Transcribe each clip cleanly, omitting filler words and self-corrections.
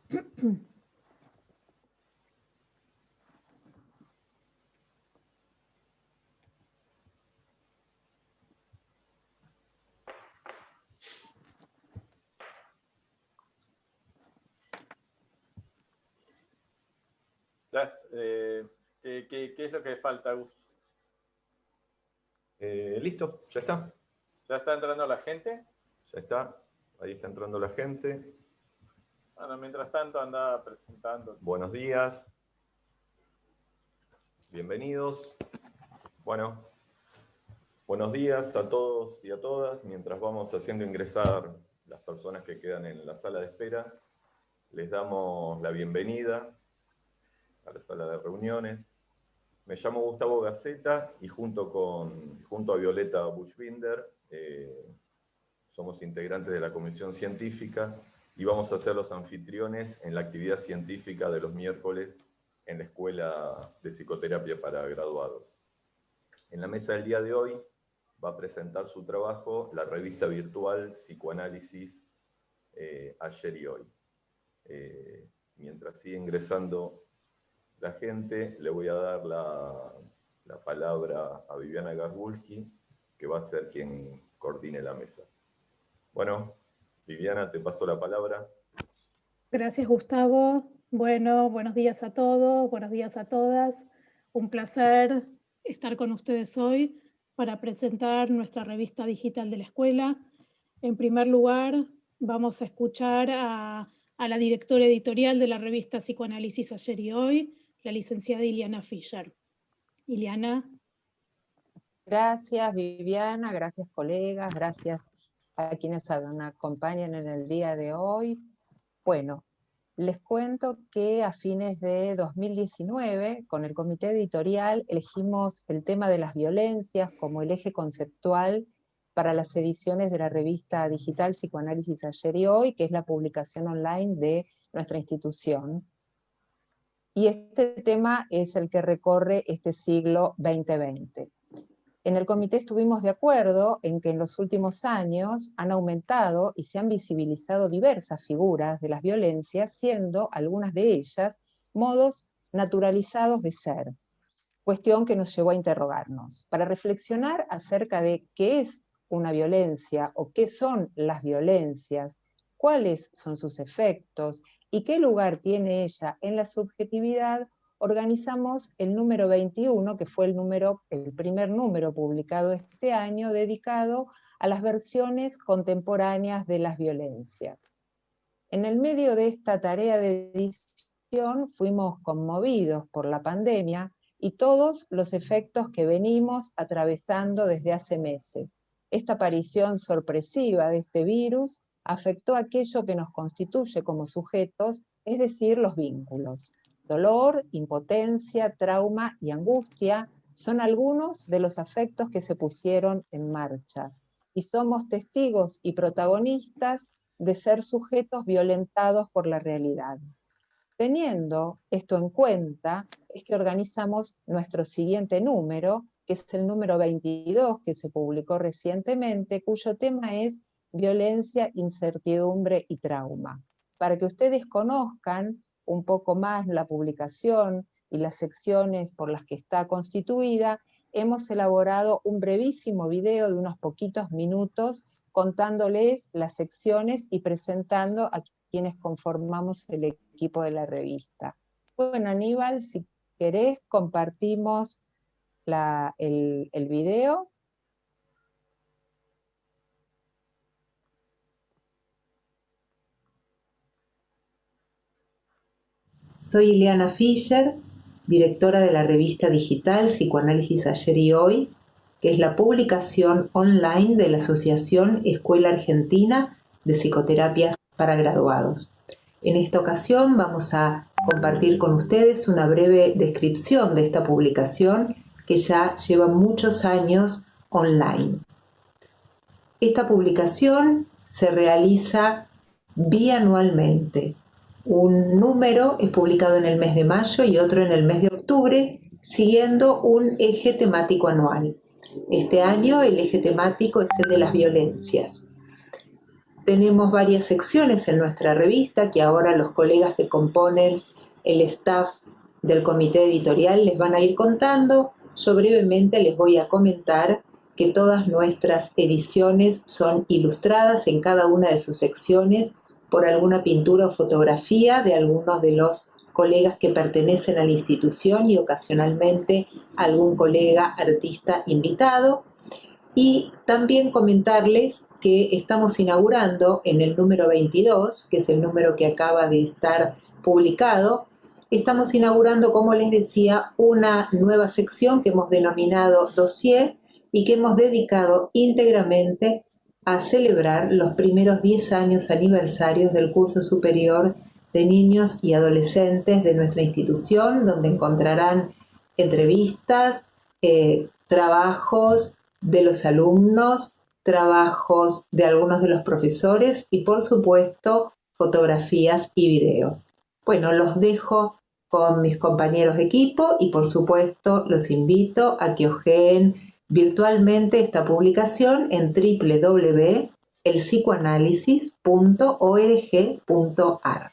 ¿Qué es lo que falta, Gus? Listo, ya está. ¿Ya está entrando la gente? Ya está, ahí está entrando la gente. Bueno, mientras tanto anda presentando. Buenos días. Bienvenidos. Bueno, buenos días a todos y a todas. Mientras vamos haciendo ingresar las personas que quedan en la sala de espera, les damos la bienvenida a la sala de reuniones. Me llamo Gustavo Gaceta y junto a Violeta Buchbinder somos integrantes de la comisión científica y vamos a ser los anfitriones en la actividad científica de los miércoles en la Escuela de Psicoterapia para Graduados. En la mesa del día de hoy va a presentar su trabajo la revista virtual Psicoanálisis Ayer y Hoy. Mientras sigue ingresando la gente, le voy a dar la palabra a Viviana Garbulski, que va a ser quien coordine la mesa. Bueno, Viviana, te paso la palabra. Gracias, Gustavo. Bueno, buenos días a todos, buenos días a todas. Un placer estar con ustedes hoy para presentar nuestra revista digital de la escuela. En primer lugar, vamos a escuchar a la directora editorial de la revista Psicoanálisis Ayer y Hoy, la licenciada Ileana Fischer. Ileana. Gracias, Viviana, gracias, colegas, gracias a quienes nos acompañan en el día de hoy. Bueno, les cuento que a fines de 2019, con el comité editorial, elegimos el tema de las violencias como el eje conceptual para las ediciones de la revista digital Psicoanálisis Ayer y Hoy, que es la publicación online de nuestra institución. Y este tema es el que recorre este siglo 2020. En el comité estuvimos de acuerdo en que en los últimos años han aumentado y se han visibilizado diversas figuras de las violencias, siendo algunas de ellas modos naturalizados de ser, cuestión que nos llevó a interrogarnos, para reflexionar acerca de qué es una violencia o qué son las violencias, cuáles son sus efectos y qué lugar tiene ella en la subjetividad. Organizamos el número 21, que fue el primer número publicado este año, dedicado a las versiones contemporáneas de las violencias. En el medio de esta tarea de edición fuimos conmovidos por la pandemia y todos los efectos que venimos atravesando desde hace meses. Esta aparición sorpresiva de este virus afectó aquello que nos constituye como sujetos, es decir, los vínculos. Dolor, impotencia, trauma y angustia son algunos de los afectos que se pusieron en marcha. Y somos testigos y protagonistas de ser sujetos violentados por la realidad. Teniendo esto en cuenta, es que organizamos nuestro siguiente número, que es el número 22, que se publicó recientemente, cuyo tema es violencia, incertidumbre y trauma. Para que ustedes conozcan un poco más la publicación y las secciones por las que está constituida, hemos elaborado un brevísimo video de unos poquitos minutos contándoles las secciones y presentando a quienes conformamos el equipo de la revista. Bueno, Aníbal, si querés, compartimos el video. Soy Ileana Fischer, directora de la revista digital Psicoanálisis Ayer y Hoy, que es la publicación online de la Asociación Escuela Argentina de Psicoterapias para Graduados. En esta ocasión vamos a compartir con ustedes una breve descripción de esta publicación que ya lleva muchos años online. Esta publicación se realiza bianualmente. Un número es publicado en el mes de mayo y otro en el mes de octubre, siguiendo un eje temático anual. Este año el eje temático es el de las violencias. tenemos varias secciones en nuestra revista que ahora los colegas que componen el staff del comité editorial les van a ir contando. Yo brevemente les voy a comentar que todas nuestras ediciones son ilustradas en cada una de sus secciones por alguna pintura o fotografía de algunos de los colegas que pertenecen a la institución y ocasionalmente algún colega artista invitado. Y también comentarles que estamos inaugurando en el número 22, que es el número que acaba de estar publicado, estamos inaugurando, como les decía, una nueva sección que hemos denominado Dossier y que hemos dedicado íntegramente a celebrar los primeros 10 años aniversarios del curso superior de niños y adolescentes de nuestra institución, donde encontrarán entrevistas, trabajos de los alumnos, trabajos de algunos de los profesores y, por supuesto, fotografías y videos. Bueno, los dejo con mis compañeros de equipo y, por supuesto, los invito a que hojeen virtualmente esta publicación en www.elpsicoanálisis.org.ar.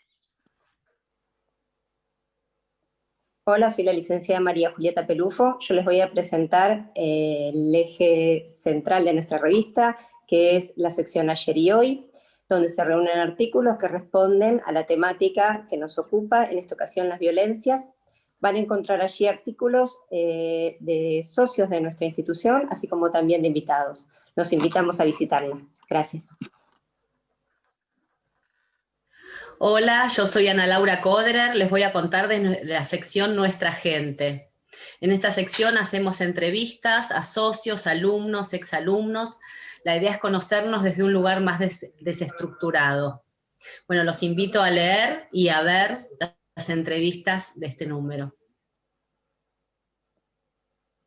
Hola, soy la licenciada María Julieta Pelufo. Yo les voy a presentar el eje central de nuestra revista, que es la sección Ayer y Hoy, donde se reúnen artículos que responden a la temática que nos ocupa, en esta ocasión las violencias. Van a encontrar allí artículos de socios de nuestra institución, así como también de invitados. Los invitamos a visitarla. Gracias. Hola, yo soy Ana Laura Coderer, les voy a contar de la sección Nuestra Gente. En esta sección hacemos entrevistas a socios, alumnos, exalumnos. La idea es conocernos desde un lugar más desestructurado. Bueno, los invito a leer y a ver las entrevistas de este número.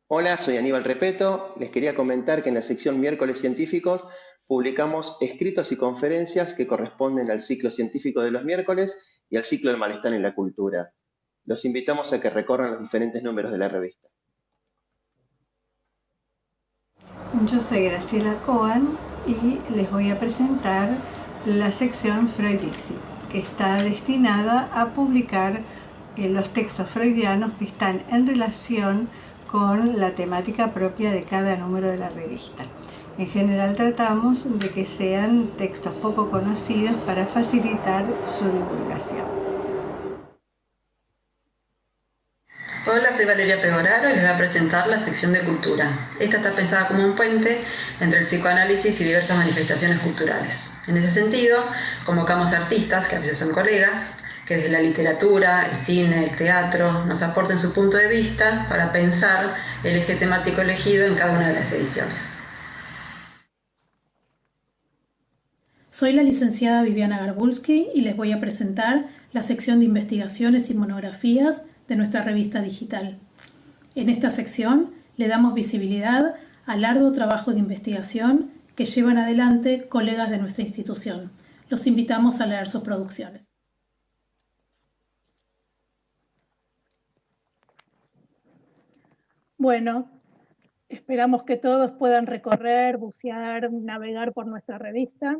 Hola, soy Aníbal Repeto. Les quería comentar que en la sección Miércoles Científicos publicamos escritos y conferencias que corresponden al ciclo científico de los miércoles y al ciclo del malestar en la cultura. Los invitamos a que recorran los diferentes números de la revista. Yo soy Graciela Cohen y les voy a presentar la sección Freud-Dixit, que está destinada a publicar los textos freudianos que están en relación con la temática propia de cada número de la revista. En general tratamos de que sean textos poco conocidos para facilitar su divulgación. Hola, soy Valeria Pegoraro y les voy a presentar la sección de cultura. Esta está pensada como un puente entre el psicoanálisis y diversas manifestaciones culturales. En ese sentido, convocamos artistas, que a veces son colegas, que desde la literatura, el cine, el teatro, nos aporten su punto de vista para pensar el eje temático elegido en cada una de las ediciones. Soy la licenciada Viviana Garbulski y les voy a presentar la sección de investigaciones y monografías de nuestra revista digital. En esta sección le damos visibilidad al arduo trabajo de investigación que llevan adelante colegas de nuestra institución. Los invitamos a leer sus producciones. Bueno, esperamos que todos puedan recorrer, bucear, navegar por nuestra revista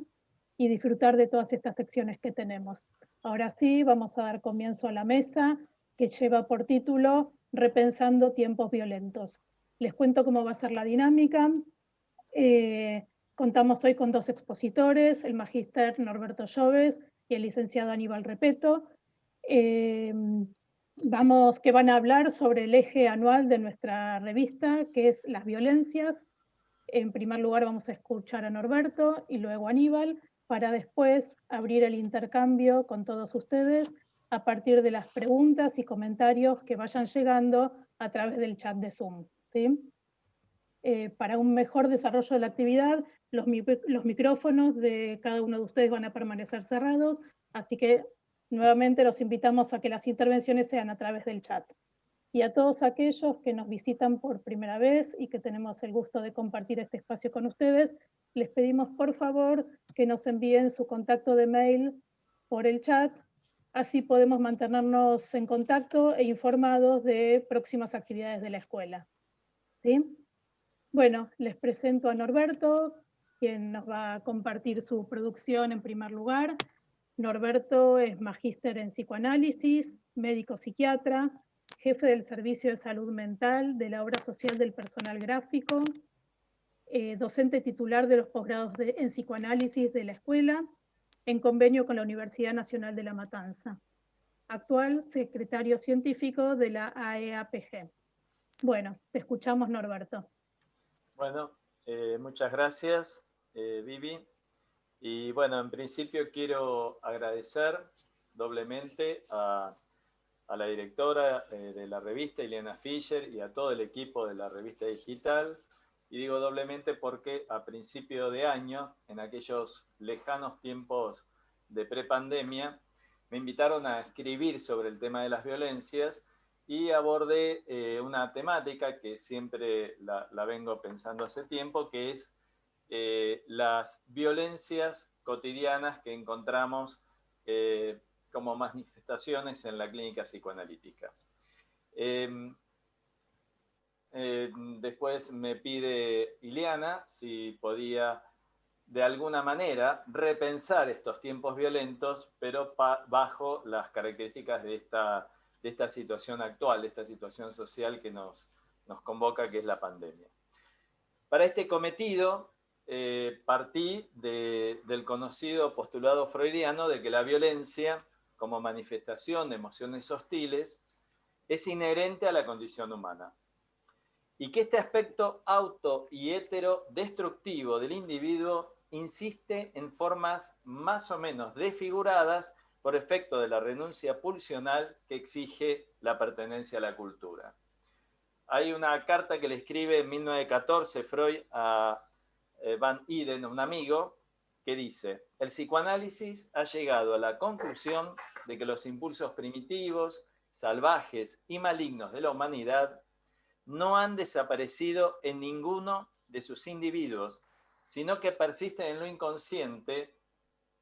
y disfrutar de todas estas secciones que tenemos. Ahora sí, vamos a dar comienzo a la mesa que lleva por título Repensando tiempos violentos. Les cuento cómo va a ser la dinámica. Contamos hoy con dos expositores, el magíster Norberto Lloves y el licenciado Aníbal Repeto, que van a hablar sobre el eje anual de nuestra revista, que es las violencias. En primer lugar vamos a escuchar a Norberto y luego a Aníbal, para después abrir el intercambio con todos ustedes a partir de las preguntas y comentarios que vayan llegando a través del chat de Zoom, ¿sí? Para un mejor desarrollo de la actividad, los micrófonos de cada uno de ustedes van a permanecer cerrados, así que nuevamente los invitamos a que las intervenciones sean a través del chat. Y a todos aquellos que nos visitan por primera vez y que tenemos el gusto de compartir este espacio con ustedes, les pedimos por favor que nos envíen su contacto de mail por el chat, así podemos mantenernos en contacto e informados de próximas actividades de la escuela. ¿Sí? Bueno, les presento a Norberto, quien nos va a compartir su producción en primer lugar. Norberto es magíster en psicoanálisis, médico psiquiatra, jefe del Servicio de Salud Mental de la Obra Social del Personal Gráfico, docente titular de los posgrados en psicoanálisis de la escuela, en convenio con la Universidad Nacional de La Matanza. Actual secretario científico de la AEAPG. Bueno, te escuchamos, Norberto. Bueno, muchas gracias, Vivi. Y bueno, en principio quiero agradecer doblemente a la directora de la revista, Ileana Fischer, y a todo el equipo de la revista digital. Y digo doblemente porque a principio de año, en aquellos lejanos tiempos de prepandemia, me invitaron a escribir sobre el tema de las violencias y abordé una temática que siempre la vengo pensando hace tiempo, que es las violencias cotidianas que encontramos como manifestaciones en la clínica psicoanalítica. Después me pide Ileana si podía de alguna manera repensar estos tiempos violentos, pero bajo las características de esta situación actual, de esta situación social que nos convoca, que es la pandemia. Para este cometido, partí del conocido postulado freudiano de que la violencia, como manifestación de emociones hostiles, es inherente a la condición humana, y que este aspecto auto y heterodestructivo del individuo insiste en formas más o menos desfiguradas por efecto de la renuncia pulsional que exige la pertenencia a la cultura. Hay una carta que le escribe en 1914 Freud a Van Iden, un amigo, que dice: el psicoanálisis ha llegado a la conclusión de que los impulsos primitivos, salvajes y malignos de la humanidad no han desaparecido en ninguno de sus individuos, sino que persisten en lo inconsciente,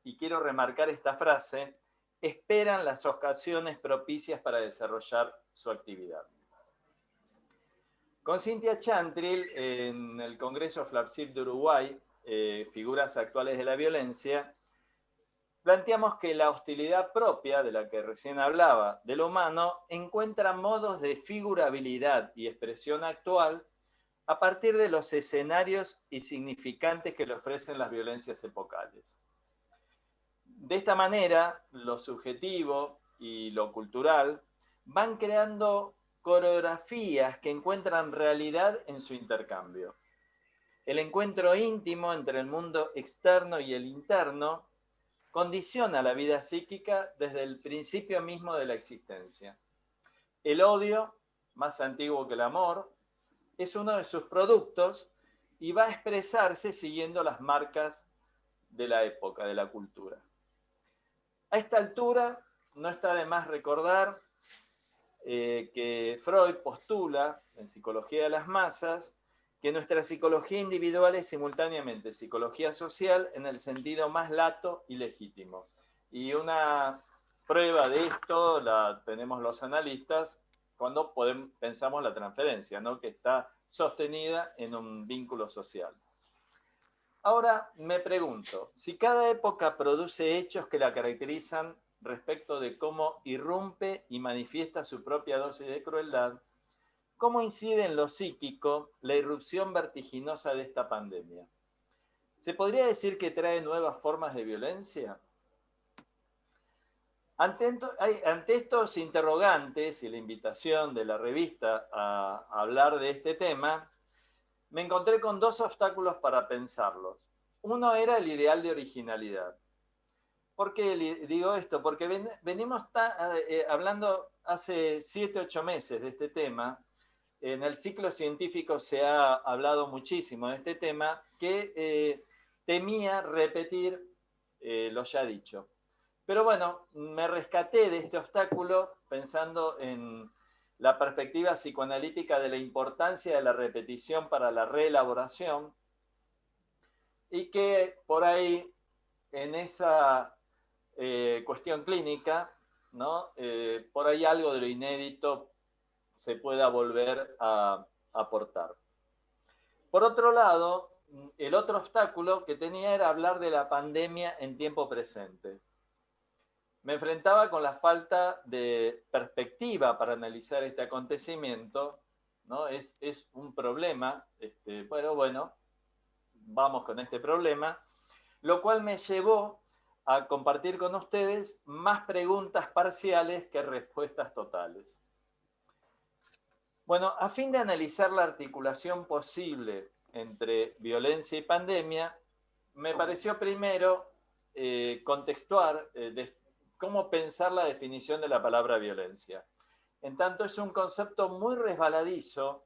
y quiero remarcar esta frase, esperan las ocasiones propicias para desarrollar su actividad. Con Cynthia Chantrill, en el Congreso FLAPSIP de Uruguay, Figuras Actuales de la Violencia, planteamos que la hostilidad propia, de la que recién hablaba, de lo humano, encuentra modos de figurabilidad y expresión actual a partir de los escenarios y significantes que le ofrecen las violencias epocales. De esta manera, lo subjetivo y lo cultural van creando coreografías que encuentran realidad en su intercambio. El encuentro íntimo entre el mundo externo y el interno condiciona la vida psíquica desde el principio mismo de la existencia. El odio, más antiguo que el amor, es uno de sus productos y va a expresarse siguiendo las marcas de la época, de la cultura. A esta altura, no está de más recordar que Freud postula, en Psicología de las Masas, que nuestra psicología individual es simultáneamente psicología social en el sentido más lato y legítimo. Y una prueba de esto la tenemos los analistas cuando pensamos la transferencia, ¿no? Que está sostenida en un vínculo social. Ahora me pregunto, si cada época produce hechos que la caracterizan respecto de cómo irrumpe y manifiesta su propia dosis de crueldad, ¿cómo incide en lo psíquico la irrupción vertiginosa de esta pandemia? ¿Se podría decir que trae nuevas formas de violencia? Ante estos interrogantes y la invitación de la revista a hablar de este tema, me encontré con dos obstáculos para pensarlos. Uno era el ideal de originalidad. ¿Por qué digo esto? Porque venimos hablando hace 7, 8 meses de este tema. En el ciclo científico se ha hablado muchísimo de este tema, que temía repetir lo ya dicho. Pero bueno, me rescaté de este obstáculo pensando en la perspectiva psicoanalítica de la importancia de la repetición para la reelaboración, y que por ahí, en esa cuestión clínica, ¿no? Por ahí algo de lo inédito se pueda volver a aportar. Por otro lado, el otro obstáculo que tenía era hablar de la pandemia en tiempo presente. Me enfrentaba con la falta de perspectiva para analizar este acontecimiento, ¿no? Es un problema, pero bueno, vamos con este problema, lo cual me llevó a compartir con ustedes más preguntas parciales que respuestas totales. Bueno, a fin de analizar la articulación posible entre violencia y pandemia, me pareció primero contextuar cómo pensar la definición de la palabra violencia. En tanto, es un concepto muy resbaladizo,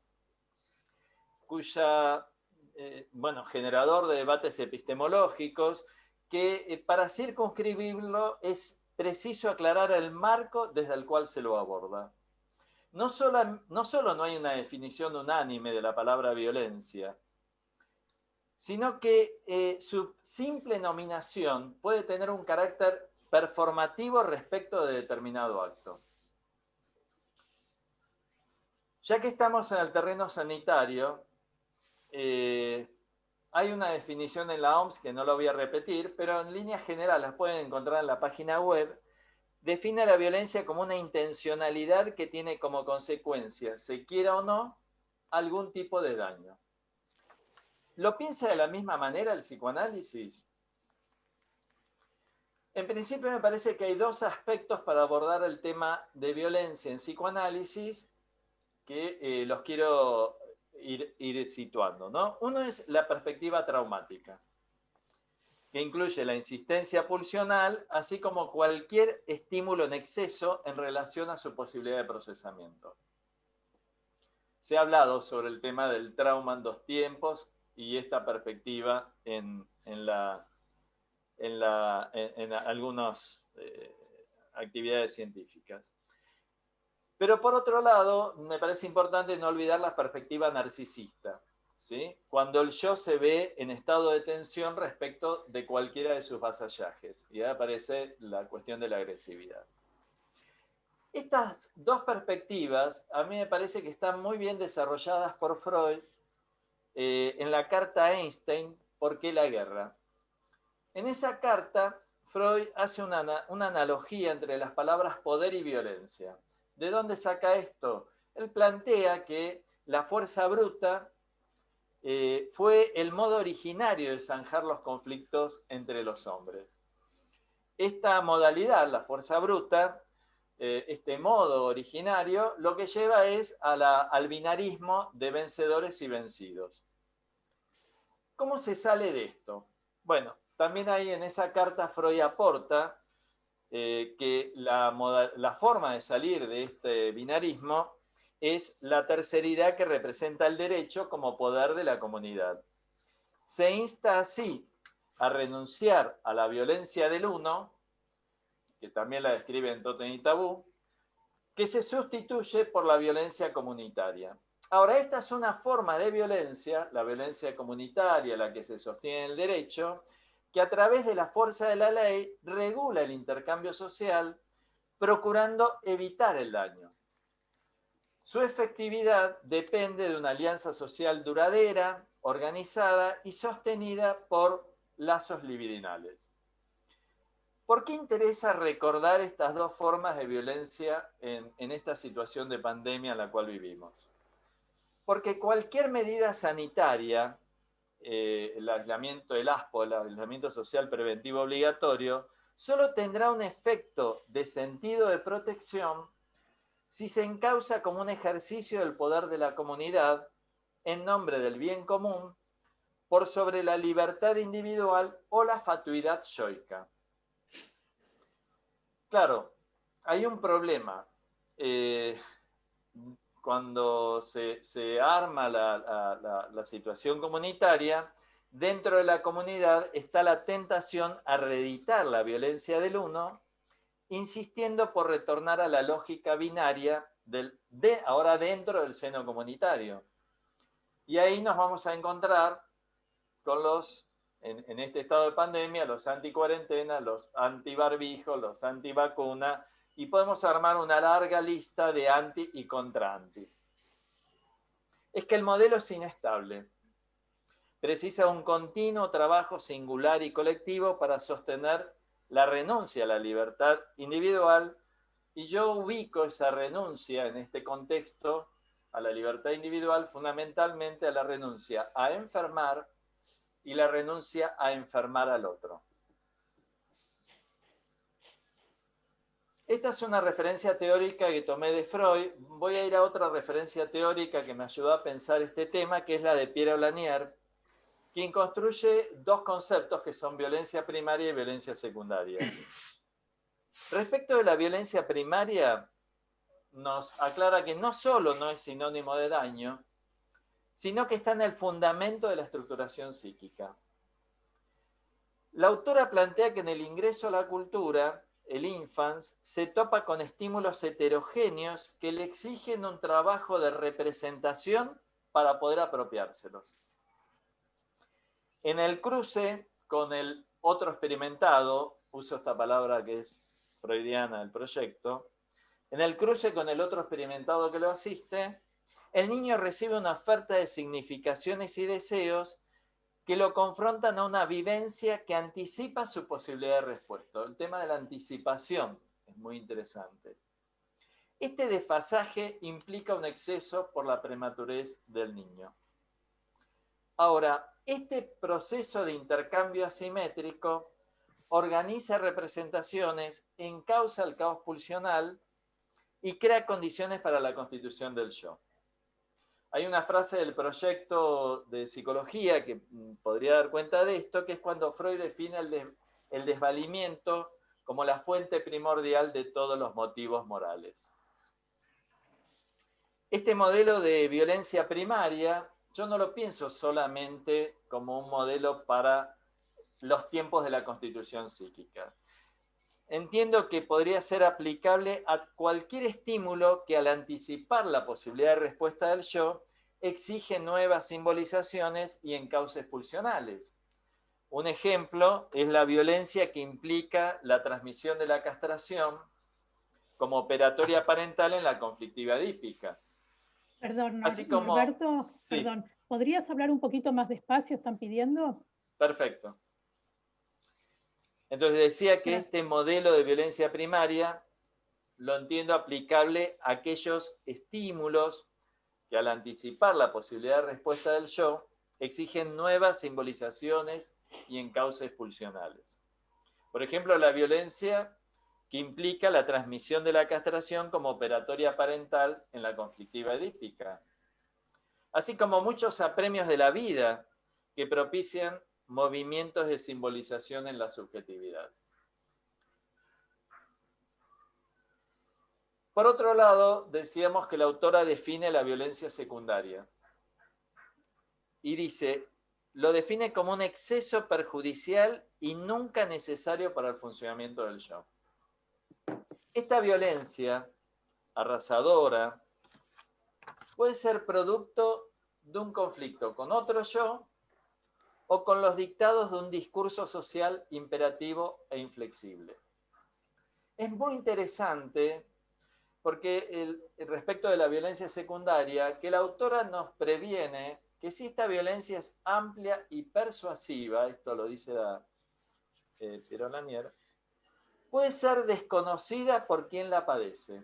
generador de debates epistemológicos, que para circunscribirlo es preciso aclarar el marco desde el cual se lo aborda. No solo no hay una definición unánime de la palabra violencia, sino que su simple nominación puede tener un carácter performativo respecto de determinado acto. Ya que estamos en el terreno sanitario, hay una definición en la OMS que no la voy a repetir, pero en líneas generales las pueden encontrar en la página web. Define la violencia como una intencionalidad que tiene como consecuencia, se quiera o no, algún tipo de daño. ¿Lo piensa de la misma manera el psicoanálisis? En principio me parece que hay dos aspectos para abordar el tema de violencia en psicoanálisis que los quiero ir situando, ¿no? Uno es la perspectiva traumática, que incluye la insistencia pulsional, así como cualquier estímulo en exceso en relación a su posibilidad de procesamiento. Se ha hablado sobre el tema del trauma en dos tiempos y esta perspectiva en algunas actividades científicas. Pero por otro lado, me parece importante no olvidar la perspectiva narcisista, ¿sí? Cuando el yo se ve en estado de tensión respecto de cualquiera de sus vasallajes, y ahí aparece la cuestión de la agresividad. Estas dos perspectivas a mí me parece que están muy bien desarrolladas por Freud en la carta a Einstein, ¿Por qué la guerra? En esa carta, Freud hace una analogía entre las palabras poder y violencia. ¿De dónde saca esto? Él plantea que la fuerza bruta fue el modo originario de zanjar los conflictos entre los hombres. Esta modalidad, la fuerza bruta, este modo originario, lo que lleva es al binarismo de vencedores y vencidos. ¿Cómo se sale de esto? Bueno, también ahí en esa carta Freud aporta que la forma de salir de este binarismo es la terceridad que representa el derecho como poder de la comunidad. Se insta así a renunciar a la violencia del uno, que también la describe en Tótem y Tabú, que se sustituye por la violencia comunitaria. Ahora, esta es una forma de violencia, la violencia comunitaria, la que se sostiene en el derecho, que a través de la fuerza de la ley regula el intercambio social, procurando evitar el daño. Su efectividad depende de una alianza social duradera, organizada y sostenida por lazos libidinales. ¿Por qué interesa recordar estas dos formas de violencia en esta situación de pandemia en la cual vivimos? Porque cualquier medida sanitaria, el aislamiento, el ASPO, el aislamiento social preventivo obligatorio, solo tendrá un efecto de sentido de protección si se encausa como un ejercicio del poder de la comunidad en nombre del bien común por sobre la libertad individual o la fatuidad yoica. Claro, hay un problema. Cuando se arma la situación comunitaria, dentro de la comunidad está la tentación a reeditar la violencia del uno, insistiendo por retornar a la lógica binaria ahora dentro del seno comunitario. Y ahí nos vamos a encontrar con en este estado de pandemia, los anticuarentena, los antibarbijos, los antivacuna, y podemos armar una larga lista de anti y contra anti. Es que el modelo es inestable. precisa un continuo trabajo singular y colectivo para sostener la renuncia a la libertad individual, y yo ubico esa renuncia en este contexto a la libertad individual fundamentalmente a la renuncia a enfermar y la renuncia a enfermar al otro. Esta es una referencia teórica que tomé de Freud. Voy a ir a otra referencia teórica que me ayudó a pensar este tema, que es la de Pierre Lanier, quien construye dos conceptos que son violencia primaria y violencia secundaria. Respecto de la violencia primaria, nos aclara que no solo no es sinónimo de daño, sino que está en el fundamento de la estructuración psíquica. La autora plantea que en el ingreso a la cultura, el infans se topa con estímulos heterogéneos que le exigen un trabajo de representación para poder apropiárselos. En el cruce con el otro experimentado, uso esta palabra que es freudiana del proyecto, en el cruce con el otro experimentado que lo asiste, el niño recibe una oferta de significaciones y deseos que lo confrontan a una vivencia que anticipa su posibilidad de respuesta. El tema de la anticipación es muy interesante. Este desfasaje implica un exceso por la prematurez del niño. Ahora, este proceso de intercambio asimétrico organiza representaciones, encausa el caos pulsional y crea condiciones para la constitución del yo. Hay una frase del proyecto de psicología que podría dar cuenta de esto, que es cuando Freud define el desvalimiento como la fuente primordial de todos los motivos morales. Este modelo de violencia primaria, yo no lo pienso solamente como un modelo para los tiempos de la constitución psíquica. Entiendo que podría ser aplicable a cualquier estímulo que al anticipar la posibilidad de respuesta del yo exige nuevas simbolizaciones y encauces pulsionales. Un ejemplo es la violencia que implica la transmisión de la castración como operatoria parental en la conflictiva edípica. Perdón, Así como, Norberto, sí. Perdón, ¿podrías hablar un poquito más despacio? ¿Están pidiendo? Perfecto. Entonces decía que este modelo de violencia primaria lo entiendo aplicable a aquellos estímulos que al anticipar la posibilidad de respuesta del yo exigen nuevas simbolizaciones y encauces pulsionales. Por ejemplo, la violencia que implica la transmisión de la castración como operatoria parental en la conflictiva edípica. Así como muchos apremios de la vida que propician movimientos de simbolización en la subjetividad. Por otro lado, decíamos que la autora define la violencia secundaria y dice, lo define como un exceso perjudicial y nunca necesario para el funcionamiento del yo. Esta violencia arrasadora puede ser producto de un conflicto con otro yo o con los dictados de un discurso social imperativo e inflexible. Es muy interesante porque respecto de la violencia secundaria, que la autora nos previene que si esta violencia es amplia y persuasiva, esto lo dice Pierre Lanier, puede ser desconocida por quien la padece.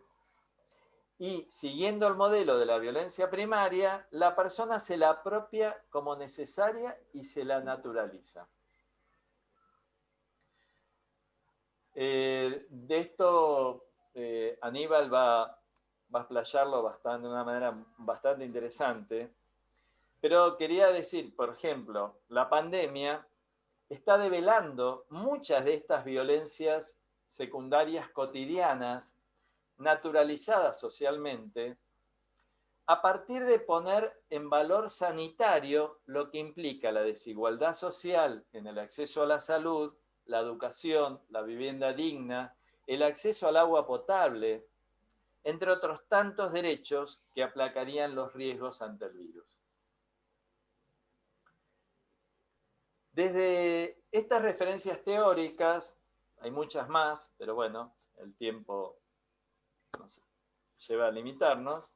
Y siguiendo el modelo de la violencia primaria, la persona se la apropia como necesaria y se la naturaliza. De esto Aníbal va a explayarlo de una manera bastante interesante, pero quería decir, por ejemplo, la pandemia está develando muchas de estas violencias secundarias cotidianas, naturalizadas socialmente, a partir de poner en valor sanitario lo que implica la desigualdad social en el acceso a la salud, la educación, la vivienda digna, el acceso al agua potable, entre otros tantos derechos que aplacarían los riesgos ante el virus. Desde estas referencias teóricas, hay muchas más, pero bueno, el tiempo nos lleva a limitarnos.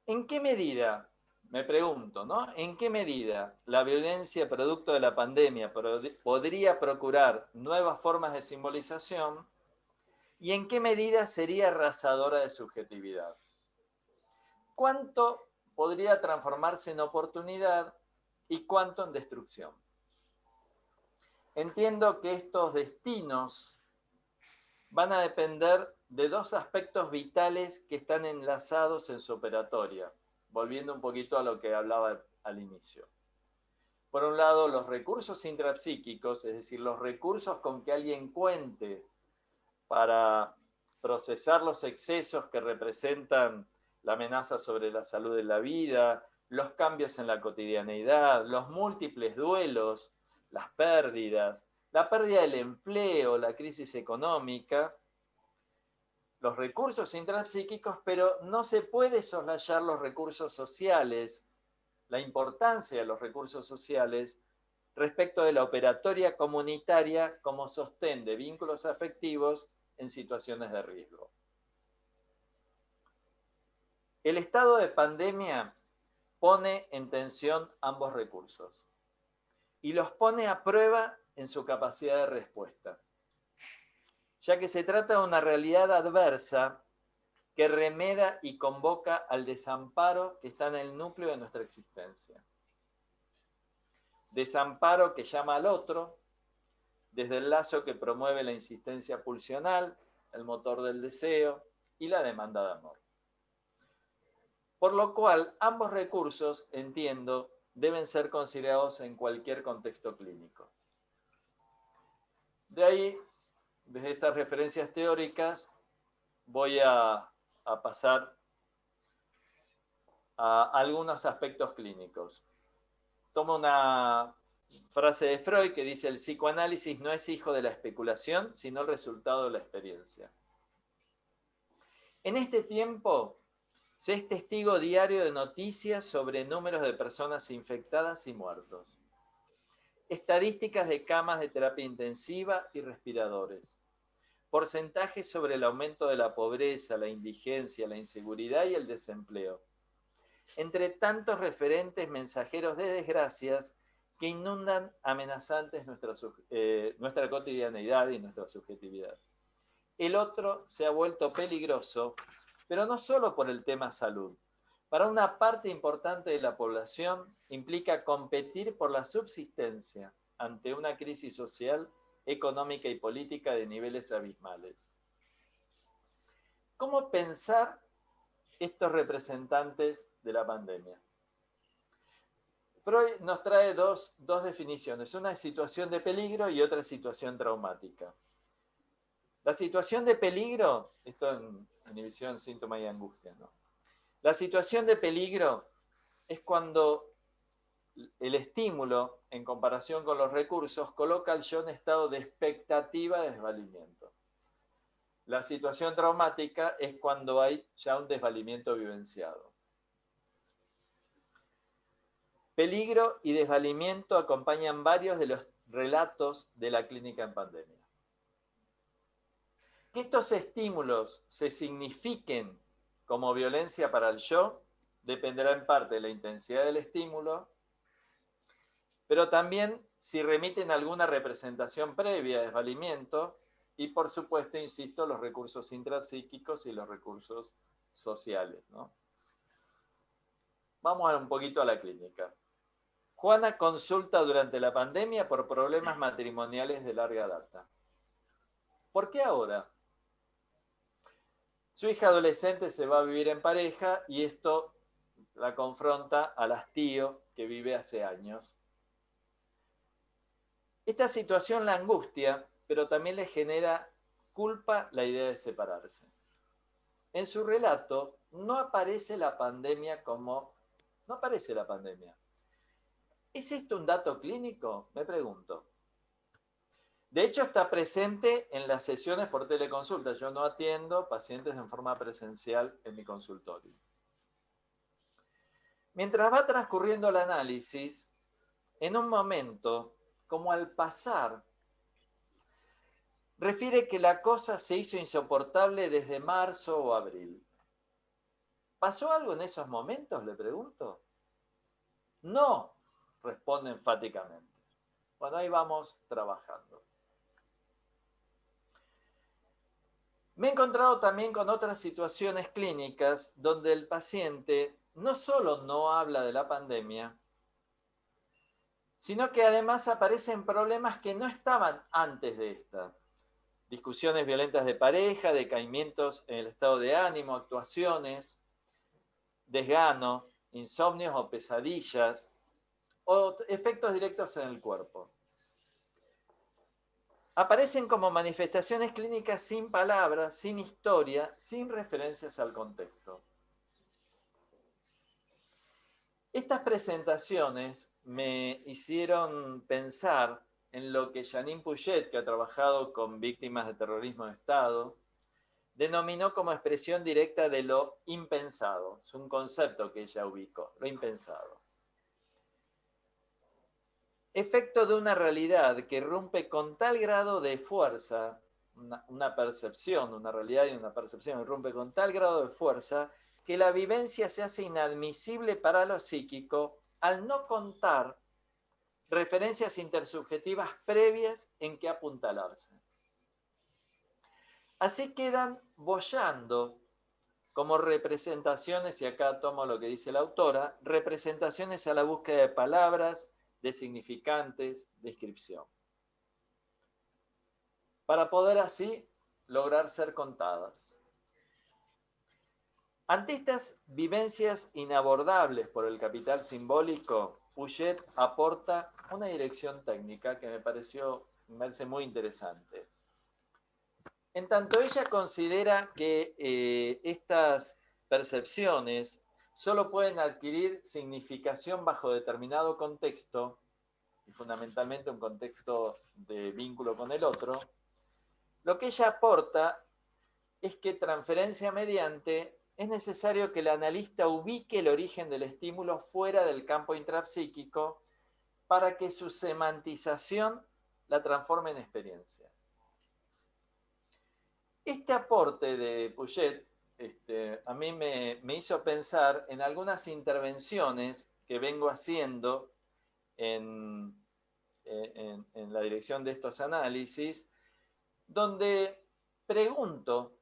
¿En qué medida me pregunto, ¿no? ¿En qué medida la violencia producto de la pandemia podría procurar nuevas formas de simbolización? ¿Y en qué medida sería arrasadora de subjetividad? ¿Cuánto podría transformarse en oportunidad y cuánto en destrucción? Entiendo que estos destinos van a depender de dos aspectos vitales que están enlazados en su operatoria, volviendo un poquito a lo que hablaba al inicio. Por un lado, los recursos intrapsíquicos, es decir, los recursos con que alguien cuente para procesar los excesos que representan la amenaza sobre la salud de la vida, los cambios en la cotidianeidad, los múltiples duelos, las pérdidas, la pérdida del empleo, la crisis económica, los recursos intrapsíquicos, pero no se puede soslayar los recursos sociales, la importancia de los recursos sociales respecto de la operatoria comunitaria como sostén de vínculos afectivos en situaciones de riesgo. El estado de pandemia pone en tensión ambos recursos y los pone a prueba en su capacidad de respuesta, ya que se trata de una realidad adversa que remeda y convoca al desamparo que está en el núcleo de nuestra existencia. Desamparo que llama al otro, desde el lazo que promueve la insistencia pulsional, el motor del deseo y la demanda de amor. Por lo cual, ambos recursos, entiendo, deben ser considerados en cualquier contexto clínico. De ahí, desde estas referencias teóricas, voy a pasar a algunos aspectos clínicos. Tomo una frase de Freud que dice: el psicoanálisis no es hijo de la especulación, sino el resultado de la experiencia. En este tiempo se es testigo diario de noticias sobre números de personas infectadas y muertos, estadísticas de camas de terapia intensiva y respiradores, porcentajes sobre el aumento de la pobreza, la indigencia, la inseguridad y el desempleo, entre tantos referentes mensajeros de desgracias que inundan amenazantes nuestra cotidianeidad y nuestra subjetividad. El otro se ha vuelto peligroso, pero no solo por el tema salud. Para una parte importante de la población implica competir por la subsistencia ante una crisis social, económica y política de niveles abismales. ¿Cómo pensar estos representantes de la pandemia? Freud nos trae dos definiciones, una es situación de peligro y otra es situación traumática. La situación de peligro, esto en inhibición, síntoma y angustia, ¿no? La situación de peligro es cuando el estímulo, en comparación con los recursos, coloca al yo en estado de expectativa de desvalimiento. La situación traumática es cuando hay ya un desvalimiento vivenciado. Peligro y desvalimiento acompañan varios de los relatos de la clínica en pandemia. Que estos estímulos se signifiquen como violencia para el yo dependerá en parte de la intensidad del estímulo, pero también si remiten a alguna representación previa de desvalimiento y, por supuesto, insisto, los recursos intrapsíquicos y los recursos sociales, ¿no? Vamos un poquito a la clínica. Juana consulta durante la pandemia por problemas matrimoniales de larga data. ¿Por qué ahora? Su hija adolescente se va a vivir en pareja y esto la confronta al hastío que vive hace años. Esta situación la angustia, pero también le genera culpa la idea de separarse. En su relato no aparece la pandemia como... No aparece la pandemia. ¿Es esto un dato clínico? Me pregunto. De hecho, está presente en las sesiones por teleconsulta. Yo no atiendo pacientes en forma presencial en mi consultorio. Mientras va transcurriendo el análisis, en un momento, como al pasar, refiere que la cosa se hizo insoportable desde marzo o abril. ¿Pasó algo en esos momentos? Le pregunto. No, responde enfáticamente. Bueno, ahí vamos trabajando. Me he encontrado también con otras situaciones clínicas donde el paciente no solo no habla de la pandemia, sino que además aparecen problemas que no estaban antes de esta. Discusiones violentas de pareja, decaimientos en el estado de ánimo, actuaciones, desgano, insomnios o pesadillas, o efectos directos en el cuerpo. Aparecen como manifestaciones clínicas sin palabras, sin historia, sin referencias al contexto. Estas presentaciones me hicieron pensar en lo que Janine Puget, que ha trabajado con víctimas de terrorismo de Estado, denominó como expresión directa de lo impensado. Es un concepto que ella ubicó, lo impensado. Efecto de una realidad que rompe con tal grado de fuerza, una percepción, una realidad y una percepción que rompe con tal grado de fuerza, que la vivencia se hace inadmisible para lo psíquico al no contar referencias intersubjetivas previas en que apuntalarse. Así quedan boyando como representaciones, y acá tomo lo que dice la autora, representaciones a la búsqueda de palabras, de significantes, descripción. Para poder así lograr ser contadas. Ante estas vivencias inabordables por el capital simbólico, Puget aporta una dirección técnica que me parece muy interesante. En tanto ella considera que estas percepciones solo pueden adquirir significación bajo determinado contexto, y fundamentalmente un contexto de vínculo con el otro, lo que ella aporta es que transferencia mediante es necesario que el analista ubique el origen del estímulo fuera del campo intrapsíquico para que su semantización la transforme en experiencia. Este aporte de Puget a mí me hizo pensar en algunas intervenciones que vengo haciendo en la dirección de estos análisis, donde pregunto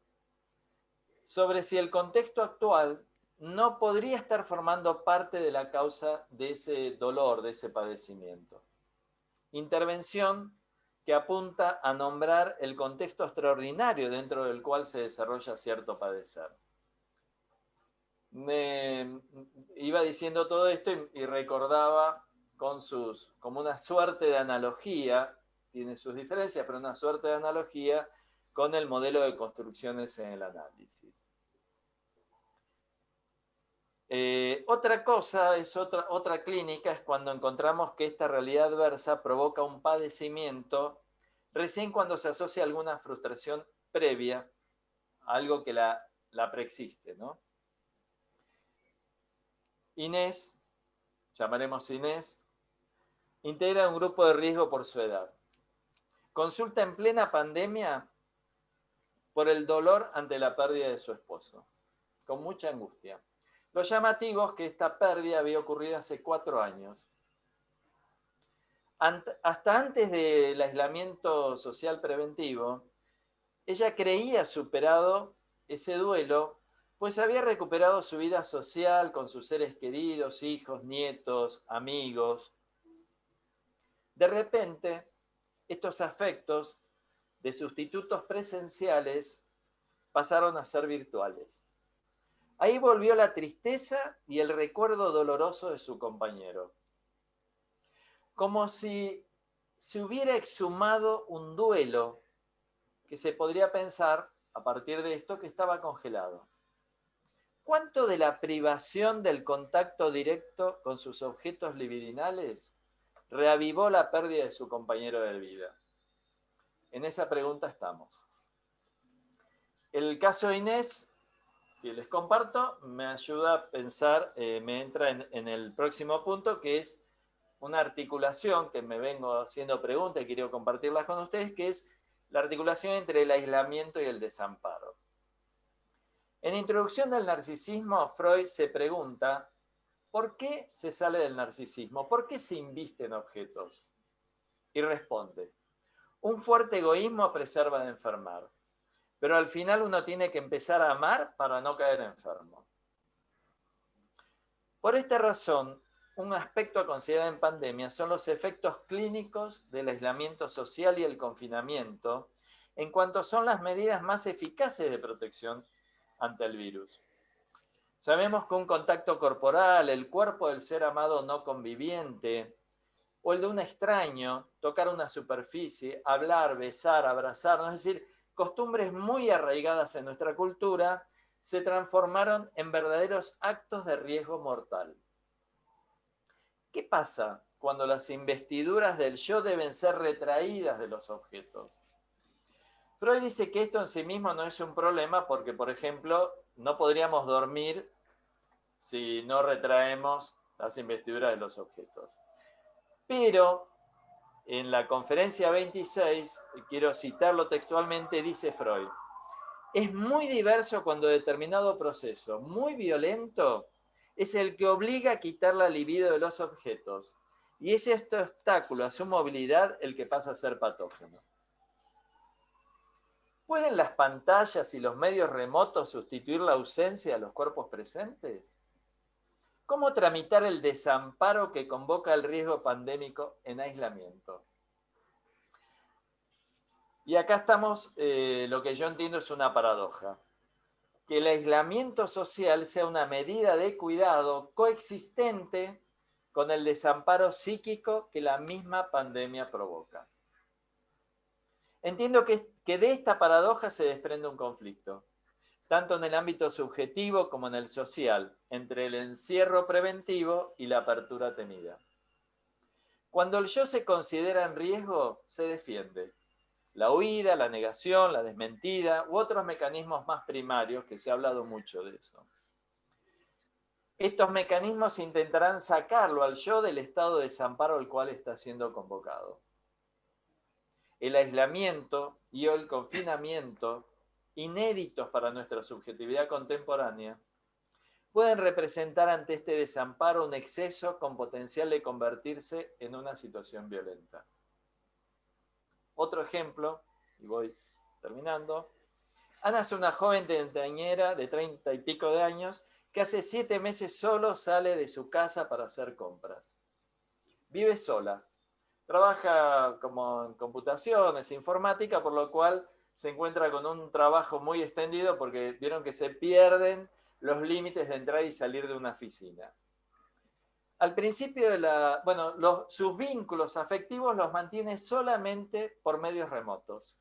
sobre si el contexto actual no podría estar formando parte de la causa de ese dolor, de ese padecimiento. Intervención que apunta a nombrar el contexto extraordinario dentro del cual se desarrolla cierto padecer. Me iba diciendo todo esto y recordaba como una suerte de analogía, tiene sus diferencias, pero una suerte de analogía con el modelo de construcciones en el análisis. Otra cosa, otra clínica, es cuando encontramos que esta realidad adversa provoca un padecimiento recién cuando se asocia alguna frustración previa a algo que la preexiste, ¿no? Inés, llamaremos Inés, integra un grupo de riesgo por su edad. Consulta en plena pandemia por el dolor ante la pérdida de su esposo, con mucha angustia. Lo llamativo es que esta pérdida había ocurrido hace 4 años. Hasta antes del aislamiento social preventivo, ella creía superado ese duelo, pues había recuperado su vida social con sus seres queridos, hijos, nietos, amigos. De repente, estos afectos de sustitutos presenciales pasaron a ser virtuales. Ahí volvió la tristeza y el recuerdo doloroso de su compañero. Como si se hubiera exhumado un duelo que se podría pensar, a partir de esto, que estaba congelado. ¿Cuánto de la privación del contacto directo con sus objetos libidinales reavivó la pérdida de su compañero de vida? En esa pregunta estamos. El caso de Inés, que les comparto, me ayuda a pensar, me entra en el próximo punto, que es una articulación que me vengo haciendo preguntas y quiero compartirlas con ustedes, que es la articulación entre el aislamiento y el desamparo. En Introducción del narcisismo, Freud se pregunta ¿por qué se sale del narcisismo? ¿Por qué se inviste en objetos? Y responde, un fuerte egoísmo preserva de enfermar, pero al final uno tiene que empezar a amar para no caer enfermo. Por esta razón, un aspecto a considerar en pandemia son los efectos clínicos del aislamiento social y el confinamiento, en cuanto son las medidas más eficaces de protección ante el virus. Sabemos que un contacto corporal, el cuerpo del ser amado no conviviente, o el de un extraño, tocar una superficie, hablar, besar, abrazarnos, es decir, costumbres muy arraigadas en nuestra cultura, se transformaron en verdaderos actos de riesgo mortal. ¿Qué pasa cuando las investiduras del yo deben ser retraídas de los objetos? Freud dice que esto en sí mismo no es un problema porque, por ejemplo, no podríamos dormir si no retraemos las investiduras de los objetos. Pero en la conferencia 26, quiero citarlo textualmente, dice Freud, es muy diverso cuando determinado proceso, muy violento, es el que obliga a quitar la libido de los objetos. Y es este obstáculo a su movilidad el que pasa a ser patógeno. ¿Pueden las pantallas y los medios remotos sustituir la ausencia de los cuerpos presentes? ¿Cómo tramitar el desamparo que convoca el riesgo pandémico en aislamiento? Y acá estamos, lo que yo entiendo es una paradoja. Que el aislamiento social sea una medida de cuidado coexistente con el desamparo psíquico que la misma pandemia provoca. Entiendo que de esta paradoja se desprende un conflicto, tanto en el ámbito subjetivo como en el social, entre el encierro preventivo y la apertura temida. Cuando el yo se considera en riesgo, se defiende. La huida, la negación, la desmentida u otros mecanismos más primarios, que se ha hablado mucho de eso. Estos mecanismos intentarán sacarlo al yo del estado de desamparo al cual está siendo convocado. El aislamiento y el confinamiento, inéditos para nuestra subjetividad contemporánea, pueden representar ante este desamparo un exceso con potencial de convertirse en una situación violenta. Otro ejemplo, y voy terminando. Ana es una joven treintañera de 30 y pico de años que hace 7 meses solo sale de su casa para hacer compras. Vive sola. Trabaja como en computaciones, informática, por lo cual se encuentra con un trabajo muy extendido porque vieron que se pierden los límites de entrar y salir de una oficina. Al principio sus vínculos afectivos los mantiene solamente por medios remotos.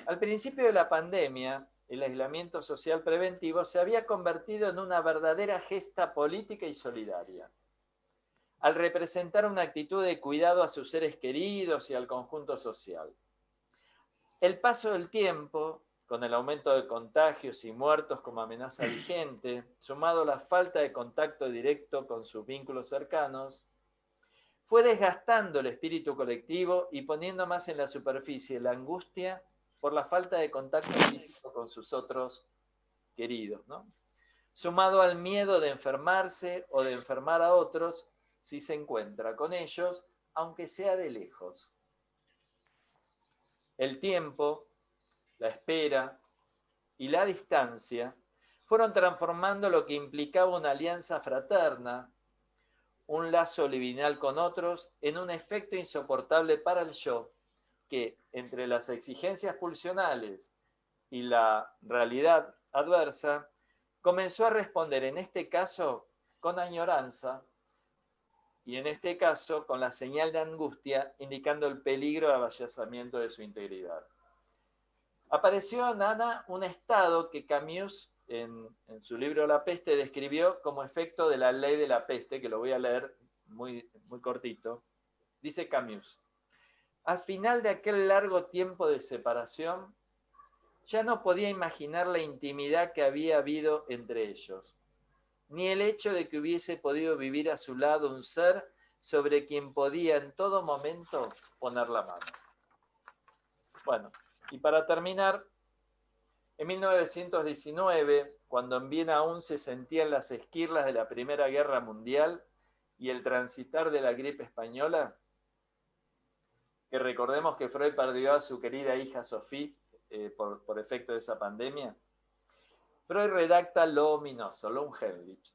Al principio de la pandemia, el aislamiento social preventivo se había convertido en una verdadera gesta política y solidaria. Al representar una actitud de cuidado a sus seres queridos y al conjunto social. El paso del tiempo, con el aumento de contagios y muertos como amenaza vigente, sumado a la falta de contacto directo con sus vínculos cercanos, fue desgastando el espíritu colectivo y poniendo más en la superficie la angustia por la falta de contacto físico con sus otros queridos, ¿no? Sumado al miedo de enfermarse o de enfermar a otros si se encuentra con ellos, aunque sea de lejos. El tiempo, la espera y la distancia fueron transformando lo que implicaba una alianza fraterna, un lazo libidinal con otros, en un efecto insoportable para el yo, que entre las exigencias pulsionales y la realidad adversa, comenzó a responder en este caso con añoranza y en este caso con la señal de angustia indicando el peligro de avasallamiento de su integridad. Apareció en Ana un estado que Camus, en su libro La peste, describió como efecto de la ley de la peste, que lo voy a leer muy cortito. Dice Camus, al final de aquel largo tiempo de separación, ya no podía imaginar la intimidad que había habido entre ellos, ni el hecho de que hubiese podido vivir a su lado un ser sobre quien podía en todo momento poner la mano. Bueno, y para terminar, En 1919, cuando en Viena aún se sentían las esquirlas de la Primera Guerra Mundial y el transitar de la gripe española, que recordemos que Freud perdió a su querida hija Sophie por efecto de esa pandemia, Freud redacta Lo ominoso, Lo Unheimlich,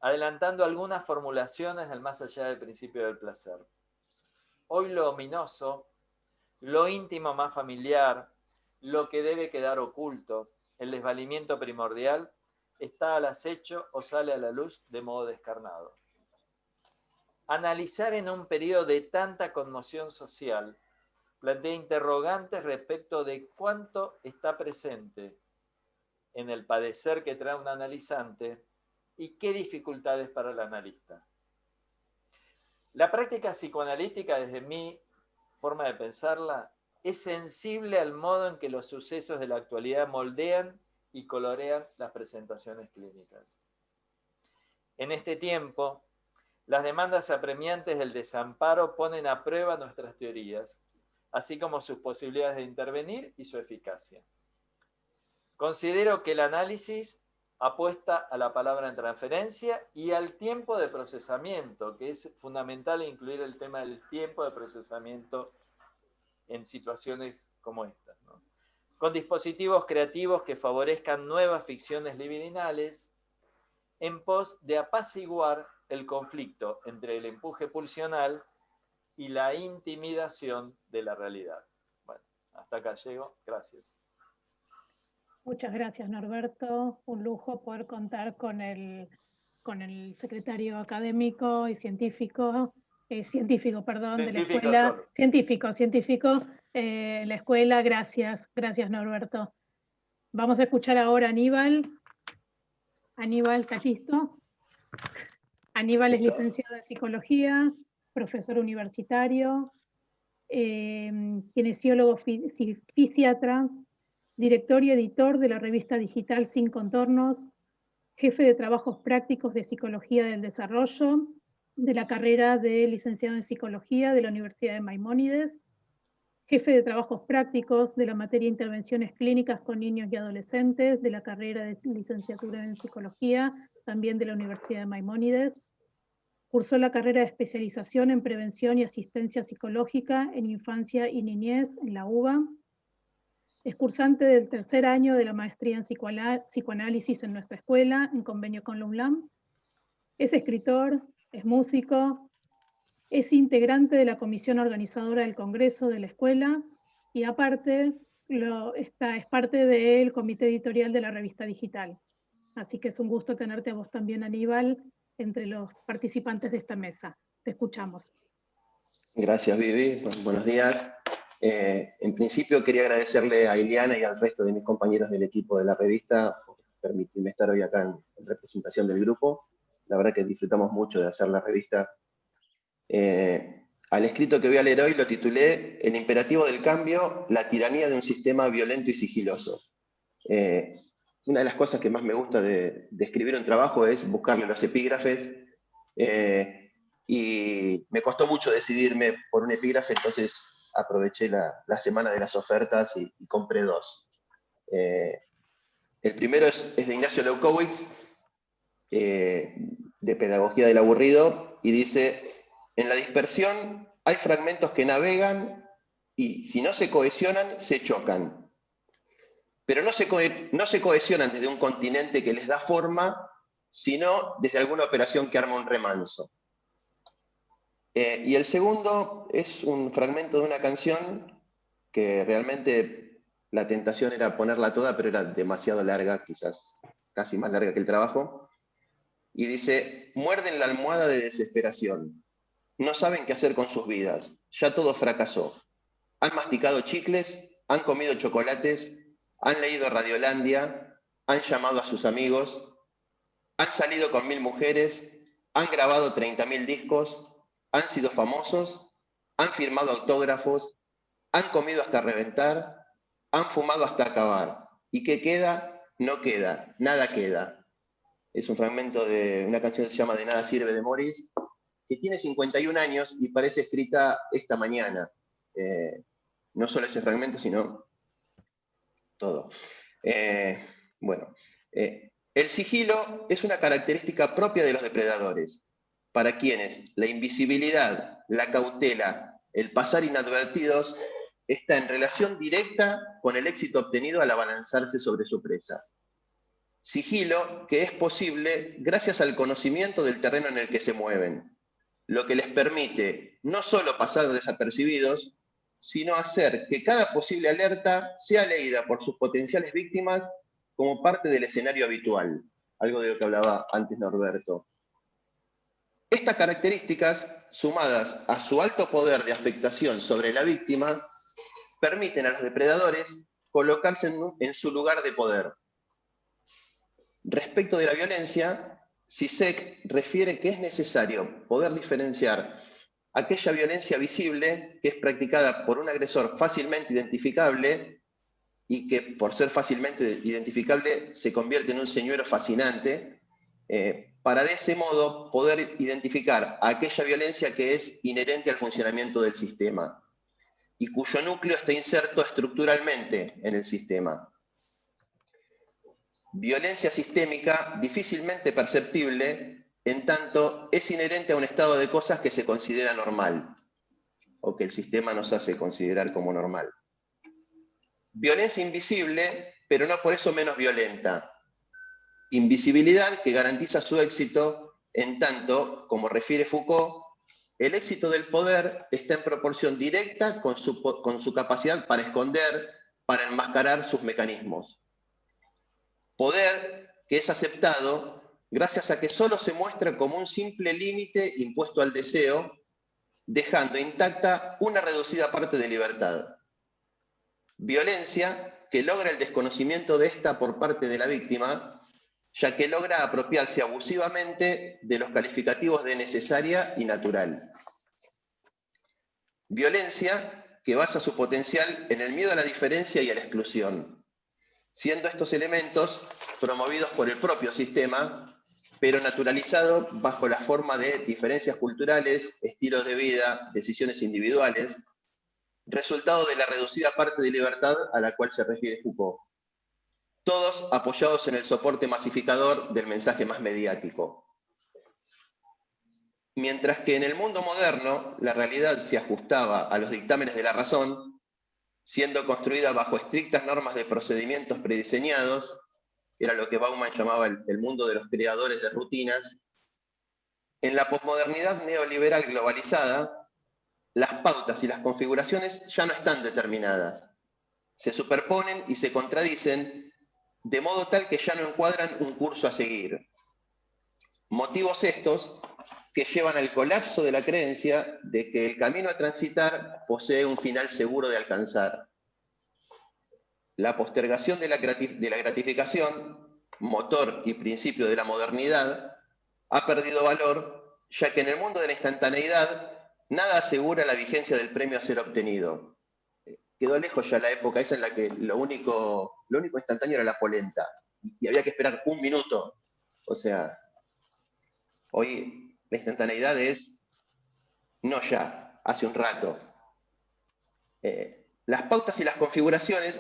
adelantando algunas formulaciones del más allá del principio del placer. Hoy lo ominoso, lo íntimo más familiar, lo que debe quedar oculto, el desvalimiento primordial, está al acecho o sale a la luz de modo descarnado. Analizar en un periodo de tanta conmoción social plantea interrogantes respecto de cuánto está presente en el padecer que trae un analizante y qué dificultades para el analista. La práctica psicoanalítica, desde mi forma de pensarla, es sensible al modo en que los sucesos de la actualidad moldean y colorean las presentaciones clínicas. En este tiempo, las demandas apremiantes del desamparo ponen a prueba nuestras teorías, así como sus posibilidades de intervenir y su eficacia. Considero que el análisis apuesta a la palabra en transferencia y al tiempo de procesamiento, que es fundamental incluir el tema del tiempo de procesamiento en situaciones como estas, ¿no? Con dispositivos creativos que favorezcan nuevas ficciones libidinales en pos de apaciguar el conflicto entre el empuje pulsional y la intimidación de la realidad. Bueno, hasta acá llego. Gracias. Muchas gracias, Norberto. Un lujo poder contar con el secretario académico y científico de la escuela. Científico, la escuela. Gracias, Norberto. Vamos a escuchar ahora a Aníbal. Aníbal, ¿estás listo? Aníbal es licenciado en psicología, profesor universitario, kinesiólogo fisiatra, director y editor de la revista digital Sin Contornos, jefe de trabajos prácticos de psicología del desarrollo, de la carrera de licenciado en psicología de la Universidad de Maimónides, jefe de trabajos prácticos de la materia Intervenciones Clínicas con Niños y Adolescentes de la carrera de licenciatura en psicología, también de la Universidad de Maimónides. Cursó la carrera de especialización en prevención y asistencia psicológica en infancia y niñez en la UBA. Es cursante del tercer año de la maestría en psicoanálisis en nuestra escuela, en convenio con la UNLAM. Es escritor, es músico, es integrante de la comisión organizadora del Congreso de la escuela y aparte es parte del comité editorial de la revista digital. Así que es un gusto tenerte a vos también, Aníbal, entre los participantes de esta mesa. Te escuchamos. Gracias, Vivi. Buenos días. En principio quería agradecerle a Ileana y al resto de mis compañeros del equipo de la revista por permitirme estar hoy acá en representación del grupo. La verdad que disfrutamos mucho de hacer la revista. Al escrito que voy a leer hoy lo titulé El imperativo del cambio, la tiranía de un sistema violento y sigiloso. Una de las cosas que más me gusta de escribir un trabajo es buscarle los epígrafes, y me costó mucho decidirme por un epígrafe, entonces aproveché la semana de las ofertas y compré dos. El primero es de Ignacio Leukowicz, de Pedagogía del Aburrido, y dice: en la dispersión hay fragmentos que navegan y, si no se cohesionan, se chocan. Pero no se cohesionan desde un continente que les da forma, sino desde alguna operación que arma un remanso. Y el segundo es un fragmento de una canción que realmente la tentación era ponerla toda, pero era demasiado larga, quizás casi más larga que el trabajo. Y dice: muerden la almohada de desesperación. No saben qué hacer con sus vidas. Ya todo fracasó. Han masticado chicles, han comido chocolates, han leído Radiolandia, han llamado a sus amigos, han salido con 1000 mujeres, han grabado 30.000 discos, han sido famosos, han firmado autógrafos, han comido hasta reventar, han fumado hasta acabar. ¿Y qué queda? No queda, nada queda. Es un fragmento de una canción que se llama De nada sirve, de Morris, que tiene 51 años y parece escrita esta mañana. No solo ese fragmento, sino todo. El sigilo es una característica propia de los depredadores, para quienes la invisibilidad, la cautela, el pasar inadvertidos, está en relación directa con el éxito obtenido al abalanzarse sobre su presa. Sigilo que es posible gracias al conocimiento del terreno en el que se mueven, lo que les permite no solo pasar desapercibidos, sino hacer que cada posible alerta sea leída por sus potenciales víctimas como parte del escenario habitual, algo de lo que hablaba antes Norberto. Estas características, sumadas a su alto poder de afectación sobre la víctima, permiten a los depredadores colocarse en su lugar de poder. Respecto de la violencia, CISEC refiere que es necesario poder diferenciar aquella violencia visible que es practicada por un agresor fácilmente identificable y que por ser fácilmente identificable se convierte en un señuelo fascinante, para de ese modo poder identificar aquella violencia que es inherente al funcionamiento del sistema y cuyo núcleo está inserto estructuralmente en el sistema. Violencia sistémica difícilmente perceptible en tanto es inherente a un estado de cosas que se considera normal o que el sistema nos hace considerar como normal. Violencia invisible, pero no por eso menos violenta. Invisibilidad que garantiza su éxito en tanto, como refiere Foucault, el éxito del poder está en proporción directa con su capacidad para esconder, para enmascarar sus mecanismos. Poder que es aceptado gracias a que solo se muestra como un simple límite impuesto al deseo, dejando intacta una reducida parte de libertad. Violencia que logra el desconocimiento de esta por parte de la víctima, ya que logra apropiarse abusivamente de los calificativos de necesaria y natural. Violencia que basa su potencial en el miedo a la diferencia y a la exclusión, siendo estos elementos promovidos por el propio sistema, pero naturalizado bajo la forma de diferencias culturales, estilos de vida, decisiones individuales, resultado de la reducida parte de libertad a la cual se refiere Foucault. Todos apoyados en el soporte masificador del mensaje más mediático. Mientras que en el mundo moderno la realidad se ajustaba a los dictámenes de la razón, siendo construida bajo estrictas normas de procedimientos prediseñados, era lo que Bauman llamaba el mundo de los creadores de rutinas, en la posmodernidad neoliberal globalizada, las pautas y las configuraciones ya no están determinadas. Se superponen y se contradicen, de modo tal que ya no encuadran un curso a seguir. Motivos estos que llevan al colapso de la creencia de que el camino a transitar posee un final seguro de alcanzar. La postergación de la gratificación, motor y principio de la modernidad, ha perdido valor, ya que en el mundo de la instantaneidad nada asegura la vigencia del premio a ser obtenido. Quedó lejos ya la época esa en la que lo único instantáneo era la polenta, y había que esperar un minuto. O sea, hoy la instantaneidad es no ya, hace un rato. Las pautas y las configuraciones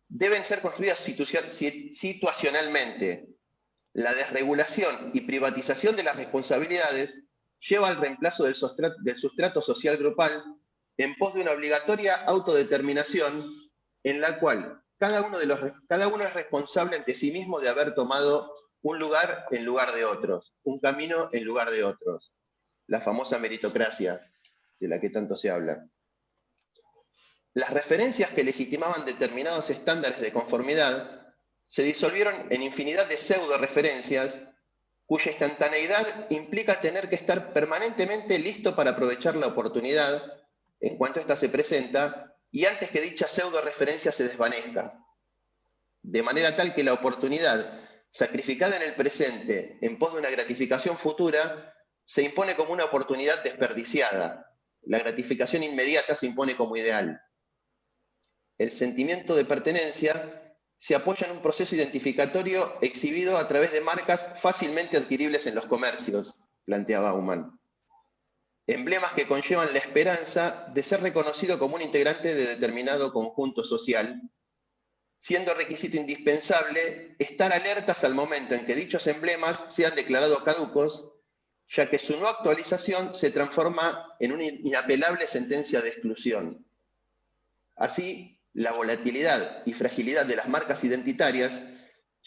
deben ser construidas situacionalmente. La desregulación y privatización de las responsabilidades lleva al reemplazo del sustrato social grupal en pos de una obligatoria autodeterminación en la cual cada uno es responsable ante sí mismo de haber tomado un lugar en lugar de otros, un camino en lugar de otros. La famosa meritocracia de la que tanto se habla. Las referencias que legitimaban determinados estándares de conformidad se disolvieron en infinidad de pseudo-referencias cuya instantaneidad implica tener que estar permanentemente listo para aprovechar la oportunidad en cuanto ésta se presenta y antes que dicha pseudo-referencia se desvanezca. De manera tal que la oportunidad, sacrificada en el presente en pos de una gratificación futura, se impone como una oportunidad desperdiciada. La gratificación inmediata se impone como ideal. El sentimiento de pertenencia se apoya en un proceso identificatorio exhibido a través de marcas fácilmente adquiribles en los comercios, plantea Bauman. Emblemas que conllevan la esperanza de ser reconocido como un integrante de determinado conjunto social, siendo requisito indispensable estar alertas al momento en que dichos emblemas sean declarados caducos, ya que su no actualización se transforma en una inapelable sentencia de exclusión. Así, la volatilidad y fragilidad de las marcas identitarias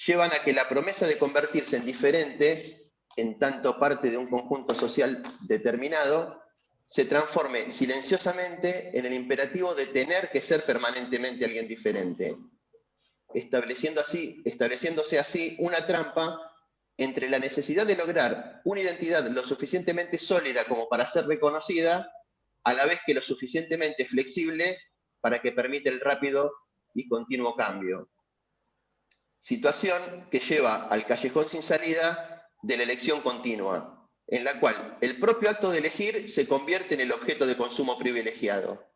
llevan a que la promesa de convertirse en diferente, en tanto parte de un conjunto social determinado, se transforme silenciosamente en el imperativo de tener que ser permanentemente alguien diferente, estableciéndose así una trampa entre la necesidad de lograr una identidad lo suficientemente sólida como para ser reconocida, a la vez que lo suficientemente flexible para que permita el rápido y continuo cambio. Situación que lleva al callejón sin salida de la elección continua, en la cual el propio acto de elegir se convierte en el objeto de consumo privilegiado.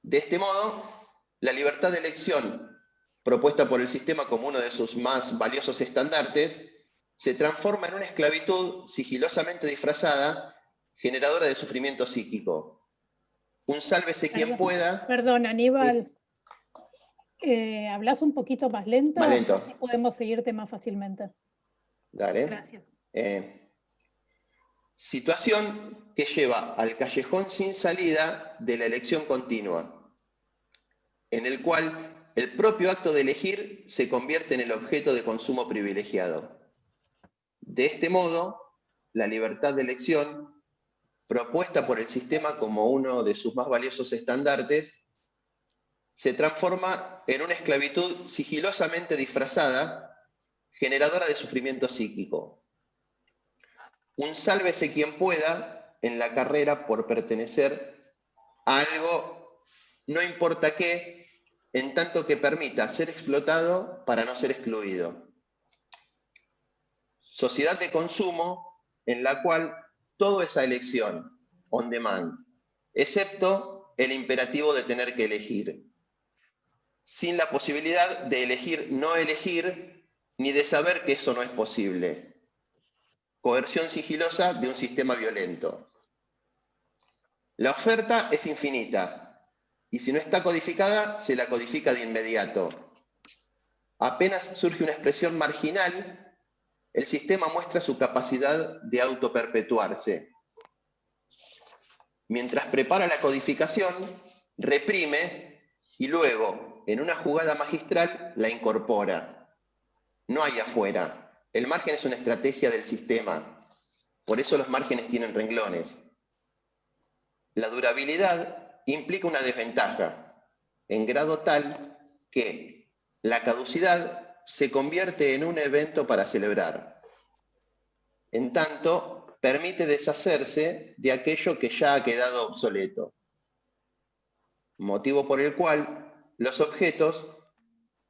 De este modo, la libertad de elección, propuesta por el sistema como uno de sus más valiosos estandartes, se transforma en una esclavitud sigilosamente disfrazada, generadora de sufrimiento psíquico. Un sálvese quien pueda. Perdón, Aníbal. ¿Hablas un poquito más lento? Más lento. Así podemos seguirte más fácilmente. Dale. Gracias. Situación que lleva al callejón sin salida de la elección continua, en el cual el propio acto de elegir se convierte en el objeto de consumo privilegiado. De este modo, la libertad de elección, propuesta por el sistema como uno de sus más valiosos estandartes, se transforma en una esclavitud sigilosamente disfrazada, generadora de sufrimiento psíquico. Un sálvese quien pueda en la carrera por pertenecer a algo, no importa qué, en tanto que permita ser explotado para no ser excluido. Sociedad de consumo en la cual todo es a elección, on demand, excepto el imperativo de tener que elegir, sin la posibilidad de elegir no elegir, ni de saber que eso no es posible. Coerción sigilosa de un sistema violento. La oferta es infinita, y si no está codificada, se la codifica de inmediato. Apenas surge una expresión marginal, el sistema muestra su capacidad de autoperpetuarse. Mientras prepara la codificación, reprime y luego, en una jugada magistral, la incorpora. No hay afuera. El margen es una estrategia del sistema. Por eso los márgenes tienen renglones. La durabilidad implica una desventaja, en grado tal que la caducidad se convierte en un evento para celebrar. En tanto, permite deshacerse de aquello que ya ha quedado obsoleto. Motivo por el cual los objetos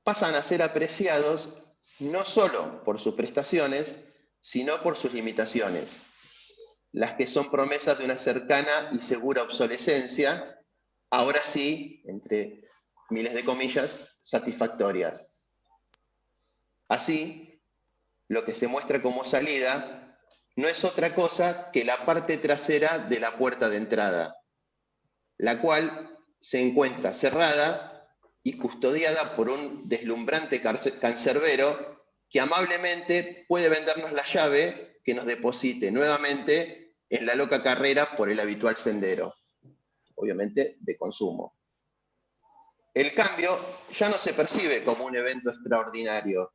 pasan a ser apreciados no solo por sus prestaciones, sino por sus limitaciones, las que son promesas de una cercana y segura obsolescencia, ahora sí, entre miles de comillas, satisfactorias. Así, lo que se muestra como salida no es otra cosa que la parte trasera de la puerta de entrada, la cual se encuentra cerrada y custodiada por un deslumbrante cancerbero que amablemente puede vendernos la llave que nos deposite nuevamente en la loca carrera por el habitual sendero, obviamente de consumo. El cambio ya no se percibe como un evento extraordinario,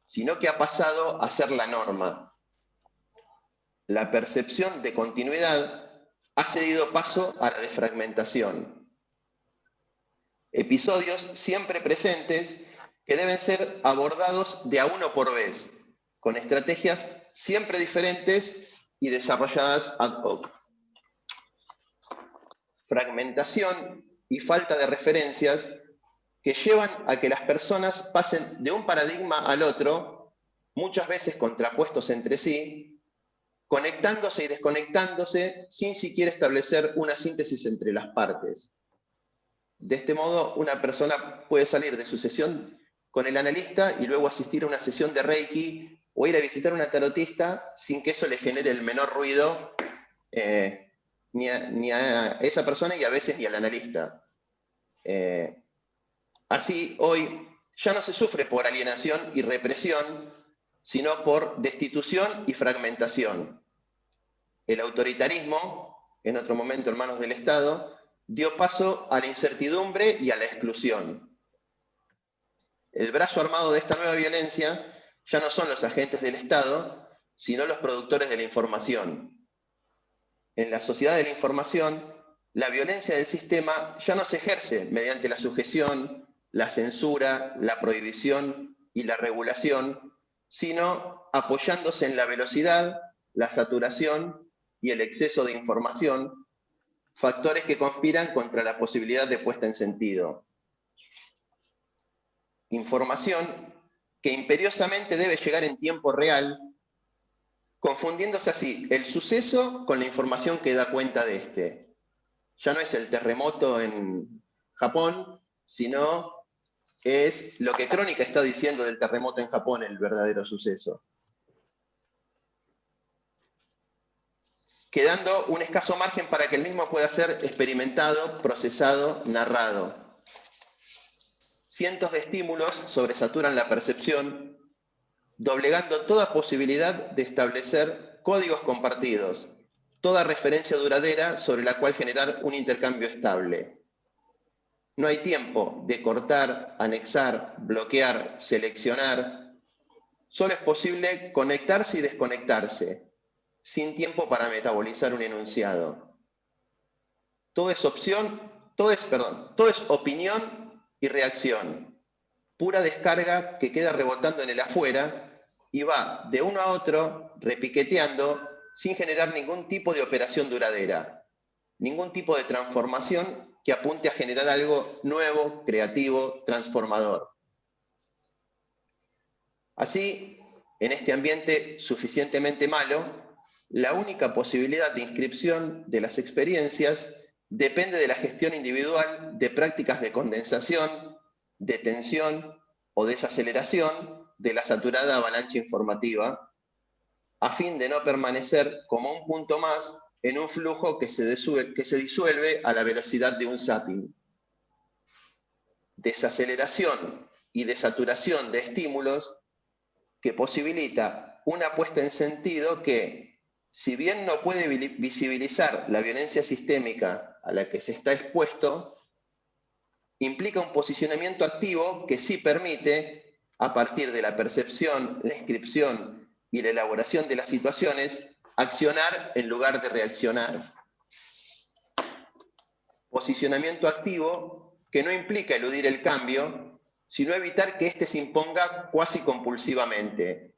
sino que ha pasado a ser la norma. La percepción de continuidad ha cedido paso a la desfragmentación. Episodios siempre presentes que deben ser abordados de a uno por vez, con estrategias siempre diferentes y desarrolladas ad hoc. Fragmentación y falta de referencias que llevan a que las personas pasen de un paradigma al otro, muchas veces contrapuestos entre sí, conectándose y desconectándose sin siquiera establecer una síntesis entre las partes. De este modo, una persona puede salir de su sesión con el analista y luego asistir a una sesión de Reiki o ir a visitar una tarotista sin que eso le genere el menor ruido ni a esa persona y a veces ni al analista. Así, hoy, ya no se sufre por alienación y represión, sino por destitución y fragmentación. El autoritarismo, en otro momento en manos del Estado, dio paso a la incertidumbre y a la exclusión. El brazo armado de esta nueva violencia ya no son los agentes del Estado, sino los productores de la información. En la sociedad de la información, la violencia del sistema ya no se ejerce mediante la sujeción, la censura, la prohibición y la regulación, sino apoyándose en la velocidad, la saturación y el exceso de información, factores que conspiran contra la posibilidad de puesta en sentido. Información que imperiosamente debe llegar en tiempo real, confundiéndose así el suceso con la información que da cuenta de este. Ya no es el terremoto en Japón, sino es lo que Crónica está diciendo del terremoto en Japón, el verdadero suceso. Quedando un escaso margen para que el mismo pueda ser experimentado, procesado, narrado. Cientos de estímulos sobresaturan la percepción, doblegando toda posibilidad de establecer códigos compartidos, toda referencia duradera sobre la cual generar un intercambio estable. No hay tiempo de cortar, anexar, bloquear, seleccionar. Solo es posible conectarse y desconectarse, sin tiempo para metabolizar un enunciado. Todo es opinión y reacción, pura descarga que queda rebotando en el afuera y va de uno a otro repiqueteando sin generar ningún tipo de operación duradera, ningún tipo de transformación que apunte a generar algo nuevo, creativo, transformador. Así, en este ambiente suficientemente malo, la única posibilidad de inscripción de las experiencias depende de la gestión individual de prácticas de condensación, de tensión o desaceleración de la saturada avalancha informativa, a fin de no permanecer como un punto más en un flujo que se disuelve a la velocidad de un zapping. Desaceleración y desaturación de estímulos que posibilita una puesta en sentido que, si bien no puede visibilizar la violencia sistémica a la que se está expuesto, implica un posicionamiento activo que sí permite, a partir de la percepción, la inscripción y la elaboración de las situaciones, accionar en lugar de reaccionar. Posicionamiento activo que no implica eludir el cambio, sino evitar que éste se imponga cuasi compulsivamente.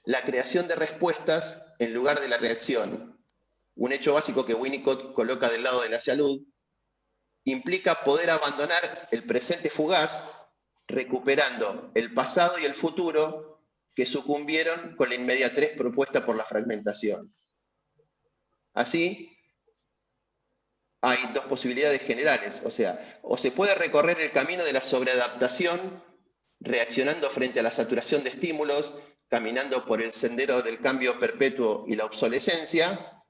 La creación de respuestas en lugar de la reacción, un hecho básico que Winnicott coloca del lado de la salud, implica poder abandonar el presente fugaz, recuperando el pasado y el futuro que sucumbieron con la inmediatez propuesta por la fragmentación. Así, hay dos posibilidades generales, o se puede recorrer el camino de la sobreadaptación, reaccionando frente a la saturación de estímulos, caminando por el sendero del cambio perpetuo y la obsolescencia,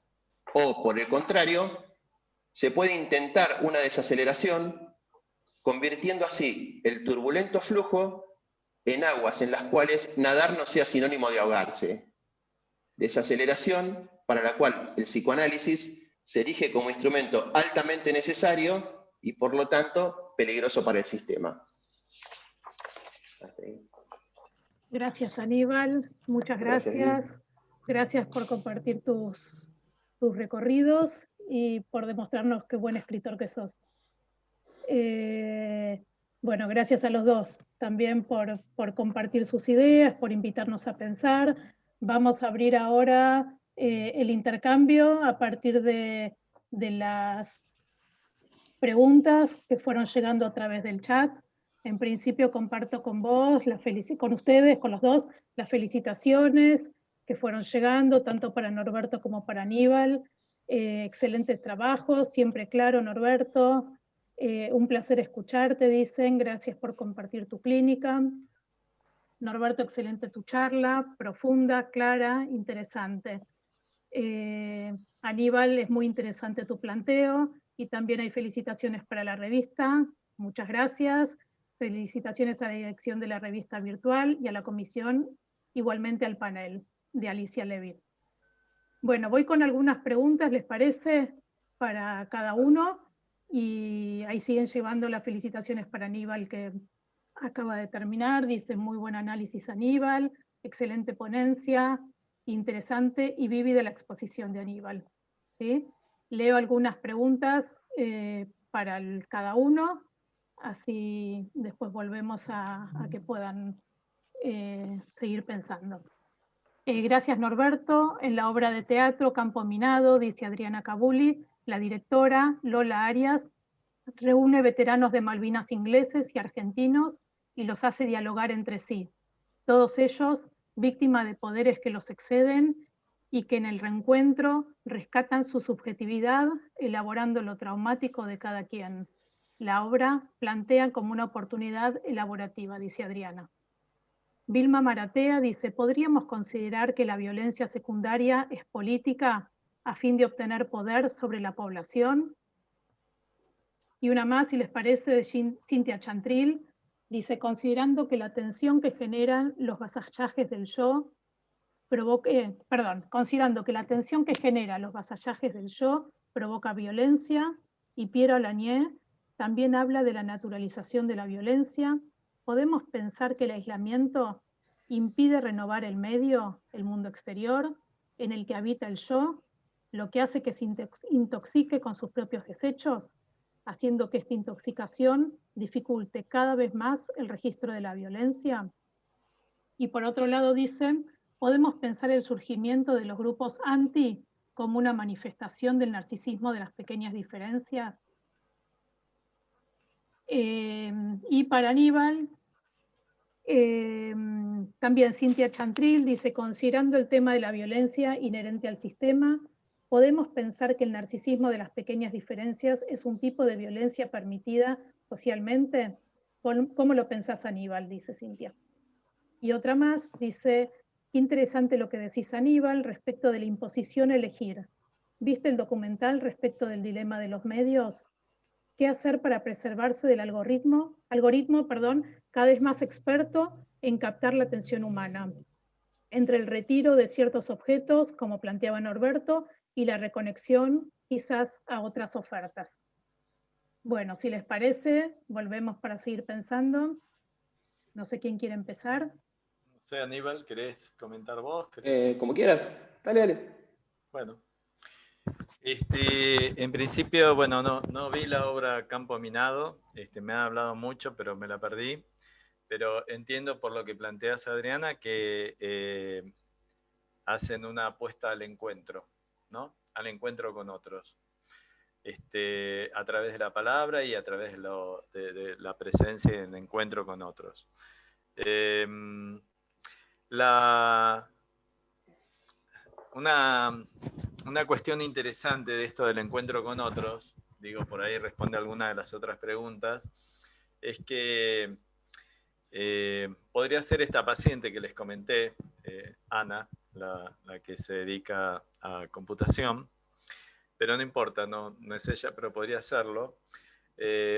o por el contrario, se puede intentar una desaceleración, convirtiendo así el turbulento flujo en aguas en las cuales nadar no sea sinónimo de ahogarse. Desaceleración para la cual el psicoanálisis se erige como instrumento altamente necesario y por lo tanto peligroso para el sistema. Gracias, Aníbal. Muchas gracias. Gracias por compartir tus recorridos y por demostrarnos qué buen escritor que sos. Bueno, gracias a los dos también por compartir sus ideas, por invitarnos a pensar. Vamos a abrir ahora el intercambio a partir de las preguntas que fueron llegando a través del chat. En principio comparto con vos, con ustedes, con los dos, las felicitaciones que fueron llegando, tanto para Norberto como para Aníbal. Excelentes trabajos, siempre claro, Norberto. Un placer escucharte, dicen. Gracias por compartir tu clínica. Norberto, excelente tu charla, profunda, clara, interesante. Aníbal, es muy interesante tu planteo y también hay felicitaciones para la revista. Muchas gracias. Felicitaciones a la dirección de la revista virtual y a la comisión, igualmente al panel de Alicia Levy. Bueno, voy con algunas preguntas, ¿les parece? Para cada uno, y ahí siguen llevando las felicitaciones para Aníbal, que acaba de terminar. Dice: muy buen análisis, Aníbal, excelente ponencia, interesante y vívida la exposición de Aníbal. ¿Sí? Leo algunas preguntas para cada uno, así después volvemos a que puedan seguir pensando. Gracias, Norberto. En la obra de teatro Campo Minado, dice Adriana Cabuli, la directora Lola Arias reúne veteranos de Malvinas ingleses y argentinos y los hace dialogar entre sí, todos ellos víctimas de poderes que los exceden y que en el reencuentro rescatan su subjetividad, elaborando lo traumático de cada quien. La obra plantea como una oportunidad elaborativa, dice Adriana. Vilma Maratea dice: ¿podríamos considerar que la violencia secundaria es política a fin de obtener poder sobre la población? Y una más, si les parece, de Cintia Chantril, dice: considerando que la tensión que generan los vasallajes del yo considerando que la tensión que genera los vasallajes del yo provoca violencia, y Piero Lanier también habla de la naturalización de la violencia, ¿podemos pensar que el aislamiento impide renovar el medio, el mundo exterior, en el que habita el yo, lo que hace que se intoxique con sus propios desechos, haciendo que esta intoxicación dificulte cada vez más el registro de la violencia? Y por otro lado dicen: ¿podemos pensar el surgimiento de los grupos anti como una manifestación del narcisismo de las pequeñas diferencias? Y para Aníbal, también Cintia Chantril dice: considerando el tema de la violencia inherente al sistema, ¿podemos pensar que el narcisismo de las pequeñas diferencias es un tipo de violencia permitida socialmente? ¿Cómo lo pensás, Aníbal?, dice Cintia. Y otra más dice: interesante lo que decís, Aníbal, respecto de la imposición a elegir. ¿Viste el documental respecto del dilema de los medios? ¿Qué hacer para preservarse del algoritmo, cada vez más experto en captar la atención humana, entre el retiro de ciertos objetos, como planteaba Norberto, y la reconexión quizás a otras ofertas? Bueno, si les parece, volvemos para seguir pensando. No sé quién quiere empezar. No sé, Aníbal, ¿querés comentar vos? Como quieras, dale. Bueno. En principio, bueno, no vi la obra Campo Minado, me han hablado mucho, pero me la perdí. Pero entiendo por lo que planteas, Adriana, que hacen una apuesta al encuentro, ¿no? Al encuentro con otros. A través de la palabra y a través de la presencia en encuentro con otros. Una cuestión interesante de esto del encuentro con otros, digo, por ahí responde a alguna de las otras preguntas, es que podría ser esta paciente que les comenté, Ana, la que se dedica a computación, pero no importa, no es ella, pero podría serlo.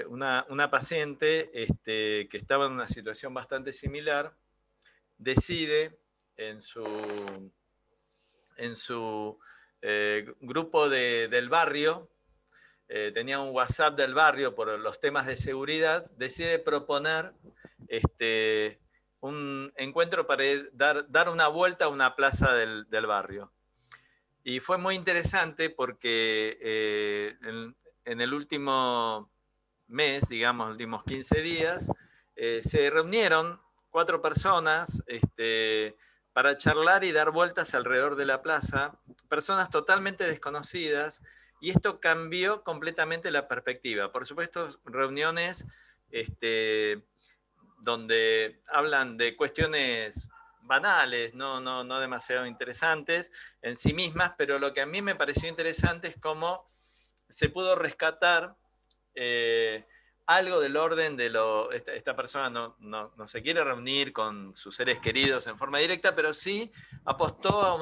Una paciente que estaba en una situación bastante similar, decide en su grupo del barrio, tenía un WhatsApp del barrio por los temas de seguridad, decide proponer un encuentro para dar una vuelta a una plaza del barrio. Y fue muy interesante porque en el último mes, digamos, los últimos 15 días, se reunieron 4 personas para charlar y dar vueltas alrededor de la plaza, personas totalmente desconocidas, y esto cambió completamente la perspectiva. Por supuesto, reuniones donde hablan de cuestiones banales, no demasiado interesantes en sí mismas, pero lo que a mí me pareció interesante es cómo se pudo rescatar algo del orden de esta persona no se quiere reunir con sus seres queridos en forma directa, pero sí apostó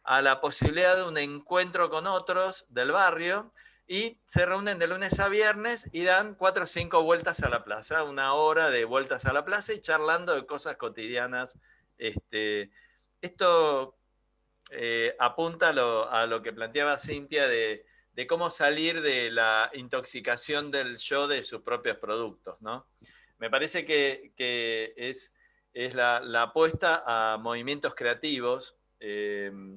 a la posibilidad de un encuentro con otros del barrio, y se reúnen de lunes a viernes y dan 4 o 5 vueltas a la plaza, 1 hora de vueltas a la plaza y charlando de cosas cotidianas. Esto apunta a lo que planteaba Cintia de cómo salir de la intoxicación del yo de sus propios productos, ¿no? Me parece que es la apuesta a movimientos creativos, que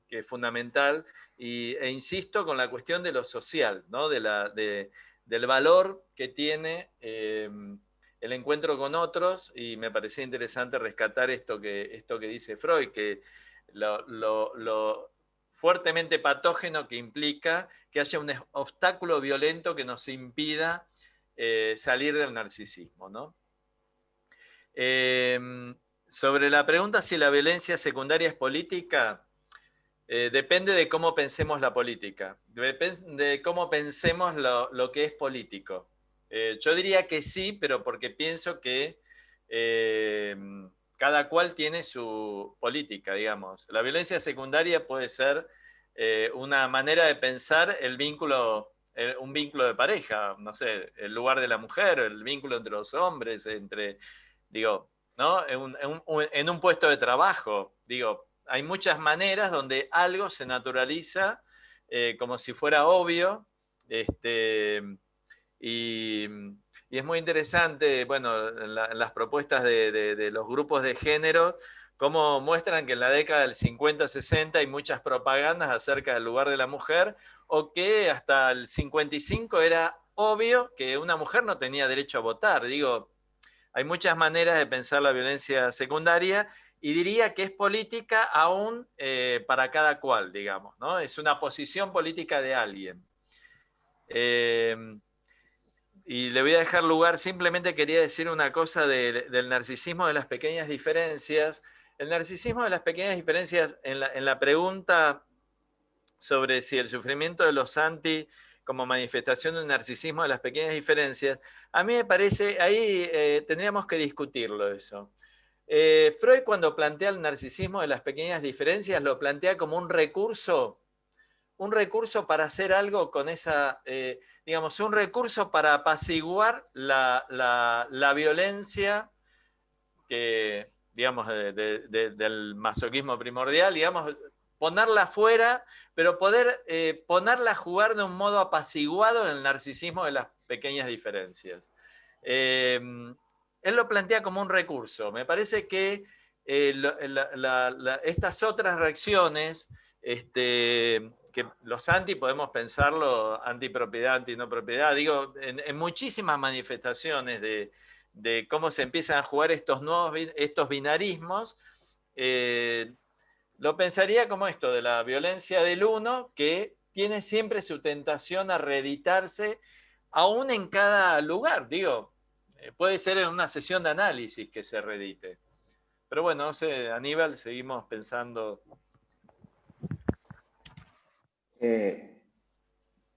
es fundamental, e insisto con la cuestión de lo social, ¿no? Del valor que tiene el encuentro con otros, y me parecía interesante rescatar esto que dice Freud, que lo fuertemente patógeno que implica que haya un obstáculo violento que nos impida salir del narcisismo, ¿no? Sobre la pregunta si la violencia secundaria es política, depende de cómo pensemos la política, depende de cómo pensemos lo que es político. Yo diría que sí, pero porque pienso que cada cual tiene su política, digamos. La violencia secundaria puede ser una manera de pensar el vínculo, un vínculo de pareja, no sé, el lugar de la mujer, el vínculo entre los hombres, digo, ¿no? En un puesto de trabajo, digo, hay muchas maneras donde algo se naturaliza como si fuera obvio, y es muy interesante, bueno, en las propuestas de los grupos de género, cómo muestran que en la década del 50-60 hay muchas propagandas acerca del lugar de la mujer, o que hasta el 55 era obvio que una mujer no tenía derecho a votar. Digo, hay muchas maneras de pensar la violencia secundaria, y diría que es política aún para cada cual, digamos, ¿no? Es una posición política de alguien. Y le voy a dejar lugar, simplemente quería decir una cosa del narcisismo de las pequeñas diferencias. El narcisismo de las pequeñas diferencias, en la pregunta sobre si el sufrimiento de los anti como manifestación del narcisismo de las pequeñas diferencias, a mí me parece, ahí tendríamos que discutirlo eso. Freud, cuando plantea el narcisismo de las pequeñas diferencias, lo plantea como un recurso para hacer algo con esa, digamos, un recurso para apaciguar la violencia que, digamos, del masoquismo primordial, digamos, ponerla afuera, pero poder ponerla a jugar de un modo apaciguado en el narcisismo de las pequeñas diferencias. Él lo plantea como un recurso. Me parece que estas otras reacciones, que los anti podemos pensarlo antipropiedad, antino propiedad, digo, en muchísimas manifestaciones de cómo se empiezan a jugar estos binarismos, lo pensaría como esto, de la violencia del uno, que tiene siempre su tentación a reeditarse, aún en cada lugar, digo, puede ser en una sesión de análisis que se reedite. Pero bueno, no sé, Aníbal, seguimos pensando.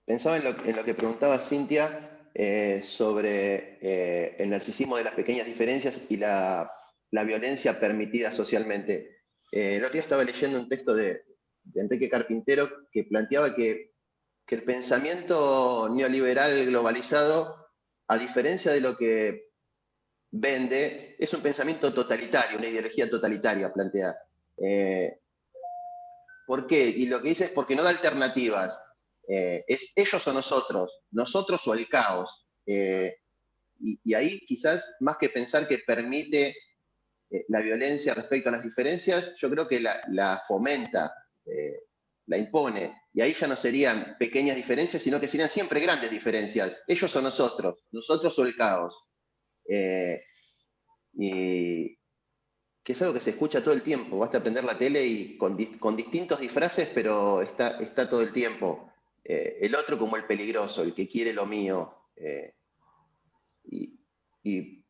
Pensaba en lo que preguntaba Cintia sobre el narcisismo de las pequeñas diferencias y la violencia permitida socialmente. El otro día estaba leyendo un texto de Enrique Carpintero que planteaba que el pensamiento neoliberal globalizado, a diferencia de lo que vende, es un pensamiento totalitario, una ideología totalitaria, plantea. ¿Por qué? Y lo que dice es porque no da alternativas. Es ellos o nosotros o el caos. Y ahí quizás, más que pensar que permite la violencia respecto a las diferencias, yo creo que la fomenta, la impone. Y ahí ya no serían pequeñas diferencias, sino que serían siempre grandes diferencias. Ellos o nosotros o el caos. Y que es algo que se escucha todo el tiempo. Basta prender la tele y con distintos disfraces, pero está todo el tiempo. El otro como el peligroso, el que quiere lo mío. Y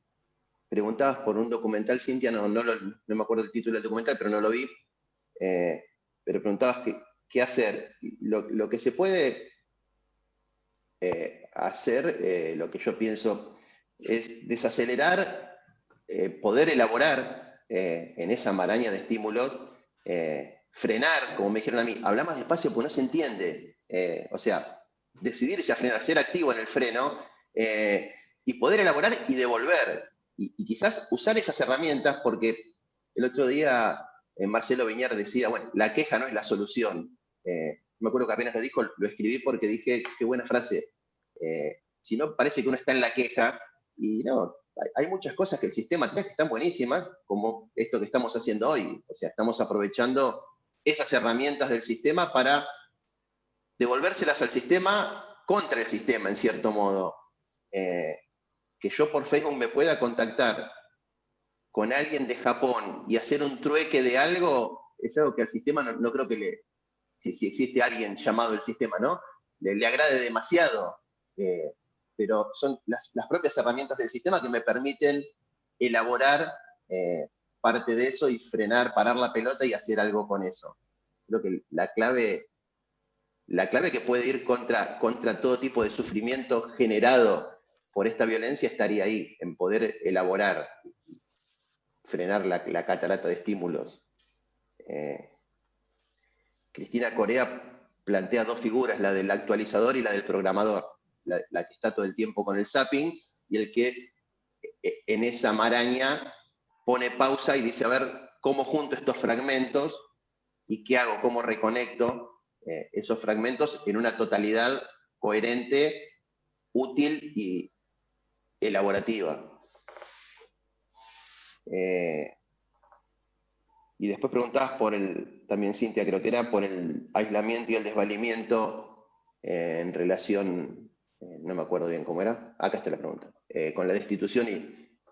preguntabas por un documental, Cintia, no me acuerdo el título del documental, pero no lo vi. Pero preguntabas qué hacer. Lo que se puede hacer, lo que yo pienso, es desacelerar, poder elaborar en esa maraña de estímulos, frenar, como me dijeron a mí, habla más despacio porque no se entiende. O sea, decidirse a frenar, ser activo en el freno, y poder elaborar y devolver. Y quizás usar esas herramientas, porque el otro día Marcelo Viñar decía, bueno, la queja no es la solución. Me acuerdo que apenas lo dijo, lo escribí porque dije, qué buena frase. Si no, parece que uno está en la queja, y no, hay muchas cosas que el sistema trae que están buenísimas, como esto que estamos haciendo hoy. O sea, estamos aprovechando esas herramientas del sistema para devolvérselas al sistema contra el sistema, en cierto modo. Que yo por Facebook me pueda contactar con alguien de Japón y hacer un trueque de algo, es algo que al sistema no creo que si existe alguien llamado el sistema, ¿no? Le agrade demasiado. Pero son las propias herramientas del sistema que me permiten elaborar parte de eso y frenar, parar la pelota y hacer algo con eso. Creo que la clave que puede ir contra todo tipo de sufrimiento generado por esta violencia estaría ahí, en poder elaborar, frenar la catarata de estímulos. Cristina Corea plantea dos figuras, la del actualizador y la del programador, la que está todo el tiempo con el zapping y el que en esa maraña pone pausa y dice, a ver, ¿cómo junto estos fragmentos y qué hago? ¿Cómo reconecto esos fragmentos en una totalidad coherente, útil y elaborativa? Y después preguntabas también Cintia, creo que era por el aislamiento y el desvalimiento en relación, no me acuerdo bien cómo era, acá está la pregunta, con la destitución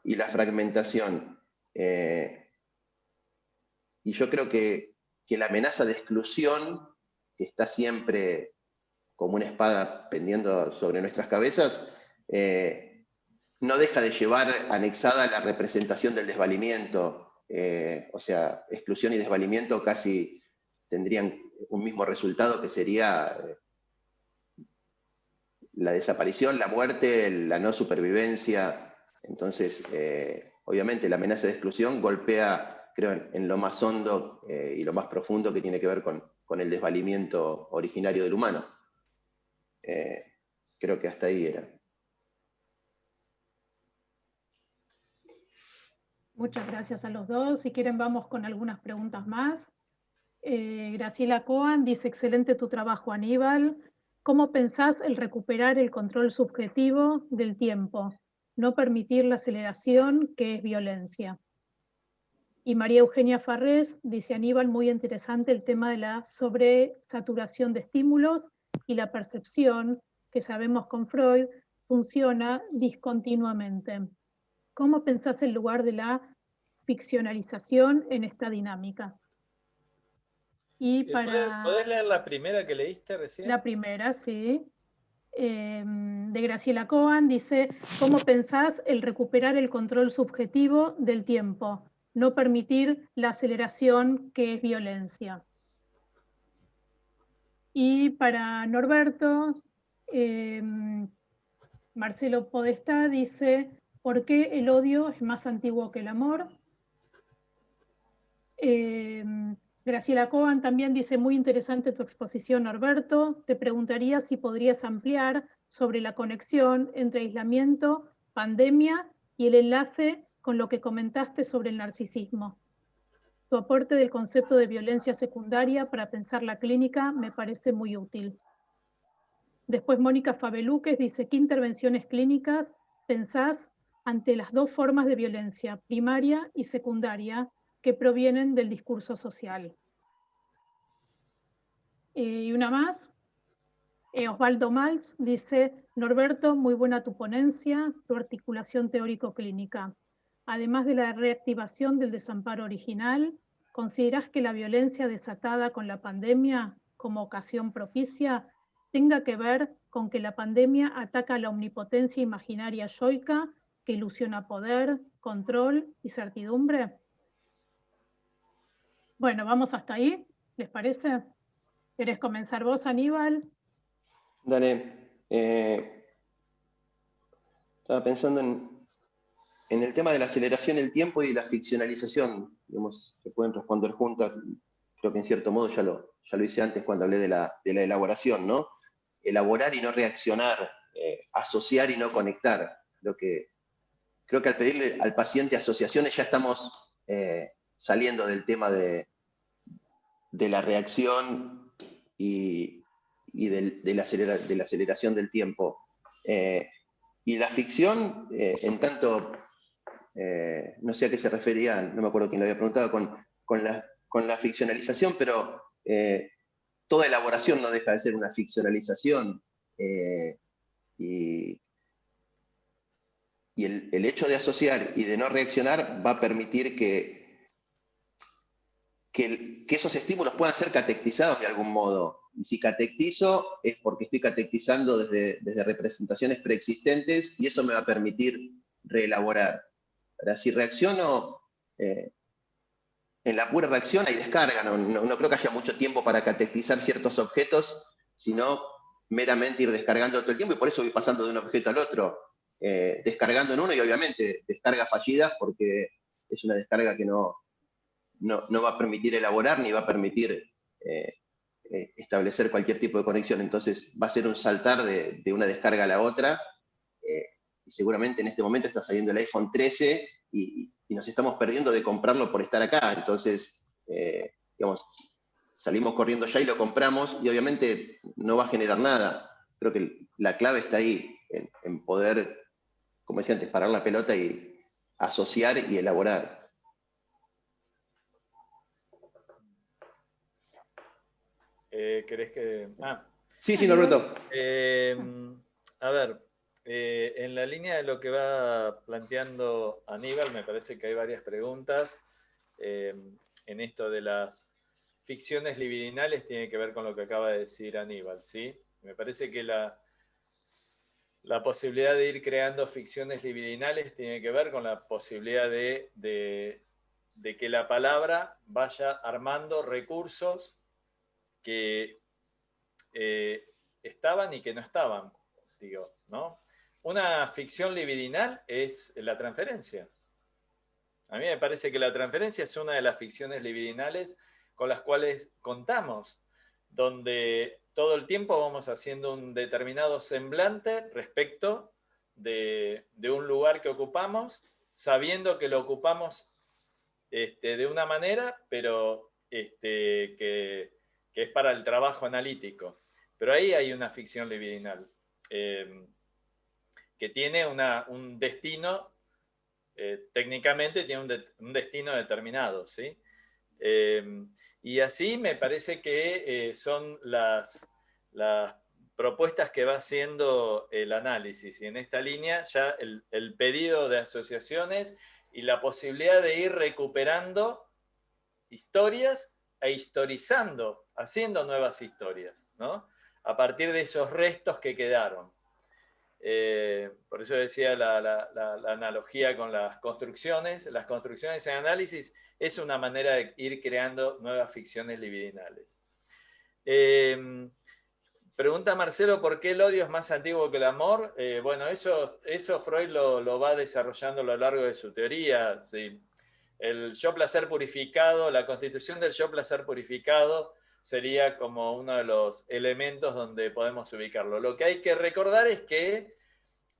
y la fragmentación. Y yo creo que la amenaza de exclusión, que está siempre como una espada pendiendo sobre nuestras cabezas, no deja de llevar anexada la representación del desvalimiento. O sea, exclusión y desvalimiento casi tendrían un mismo resultado, que sería la desaparición, la muerte, la no supervivencia. Entonces, obviamente la amenaza de exclusión golpea, creo, en lo más hondo y lo más profundo, que tiene que ver con el desvalimiento originario del humano. Creo que hasta ahí era. Muchas gracias a los dos. Si quieren, vamos con algunas preguntas más. Graciela Coan dice, excelente tu trabajo, Aníbal. ¿Cómo pensás el recuperar el control subjetivo del tiempo? No permitir la aceleración, que es violencia. Y María Eugenia Farrés dice, Aníbal, muy interesante el tema de la sobresaturación de estímulos y la percepción, que sabemos con Freud, funciona discontinuamente. ¿Cómo pensás el lugar de la ficcionalización en esta dinámica? Y para... ¿Podés leer la primera que leíste recién? La primera, sí. De Graciela Coan dice, ¿cómo pensás el recuperar el control subjetivo del tiempo? No permitir la aceleración, que es violencia. Y para Norberto, Marcelo Podestá dice, ¿por qué el odio es más antiguo que el amor? Graciela Coan también dice, muy interesante tu exposición, Norberto. Te preguntaría si podrías ampliar sobre la conexión entre aislamiento, pandemia y el enlace con lo que comentaste sobre el narcisismo. Tu aporte del concepto de violencia secundaria para pensar la clínica me parece muy útil. Después Mónica Fabeluques dice, ¿qué intervenciones clínicas pensás ante las dos formas de violencia, primaria y secundaria, que provienen del discurso social? Y una más, Osvaldo Maltz dice, Norberto, muy buena tu ponencia, tu articulación teórico-clínica. Además de la reactivación del desamparo original, ¿considerás que la violencia desatada con la pandemia como ocasión propicia tenga que ver con que la pandemia ataca la omnipotencia imaginaria yoica que ilusiona poder, control y certidumbre? Bueno, vamos hasta ahí, ¿les parece? ¿Querés comenzar vos, Aníbal? Dale. Estaba pensando en el tema de la aceleración del tiempo y la ficcionalización. Digamos, se pueden responder juntas. Creo que en cierto modo ya lo hice antes cuando hablé de la elaboración, ¿no? elaborar y no reaccionar, asociar y no conectar. Creo que al pedirle al paciente asociaciones ya estamos saliendo del tema de la reacción y de la aceleración del tiempo. Y la ficción, en tanto, no sé a qué se refería, no me acuerdo quién lo había preguntado, con la ficcionalización, pero toda elaboración no deja de ser una ficcionalización. Y el hecho de asociar y de no reaccionar va a permitir que esos estímulos puedan ser catectizados de algún modo. Y si catectizo es porque estoy catectizando desde representaciones preexistentes y eso me va a permitir reelaborar. Ahora, si reacciono, en la pura reacción hay descarga, no creo que haya mucho tiempo para catectizar ciertos objetos, sino meramente ir descargando todo el tiempo, y por eso voy pasando de un objeto al otro, descargando en uno, y obviamente descargas fallidas porque es una descarga que no va a permitir elaborar ni va a permitir establecer cualquier tipo de conexión. Entonces va a ser un saltar de una descarga a la otra, y seguramente en este momento está saliendo el iPhone 13 y nos estamos perdiendo de comprarlo por estar acá. Entonces, digamos, salimos corriendo ya y lo compramos y obviamente no va a generar nada. Creo que la clave está ahí, en poder, como decía antes, parar la pelota y asociar y elaborar. ¿Querés que...? Sí, Norberto. A ver, en la línea de lo que va planteando Aníbal, me parece que hay varias preguntas. En esto de las ficciones libidinales tiene que ver con lo que acaba de decir Aníbal, ¿sí? Me parece que la posibilidad de ir creando ficciones libidinales tiene que ver con la posibilidad de que la palabra vaya armando recursos que estaban y que no estaban, digo, ¿no? Una ficción libidinal es la transferencia. A mí me parece que la transferencia es una de las ficciones libidinales con las cuales contamos, donde todo el tiempo vamos haciendo un determinado semblante respecto de un lugar que ocupamos, sabiendo que lo ocupamos de una manera, pero que es para el trabajo analítico. Pero ahí hay una ficción libidinal que tiene un destino, técnicamente tiene un destino determinado, ¿sí? Y así me parece que son las propuestas que va haciendo el análisis. Y en esta línea ya el pedido de asociaciones y la posibilidad de ir recuperando historias e historizando, haciendo nuevas historias, ¿no? A partir de esos restos que quedaron. Por eso decía la analogía con las construcciones. Las construcciones en análisis es una manera de ir creando nuevas ficciones libidinales. Pregunta Marcelo, ¿por qué el odio es más antiguo que el amor? Bueno, eso Freud lo va desarrollando a lo largo de su teoría. ¿Sí? El yo-placer purificado, la constitución del yo-placer purificado sería como uno de los elementos donde podemos ubicarlo. Lo que hay que recordar es que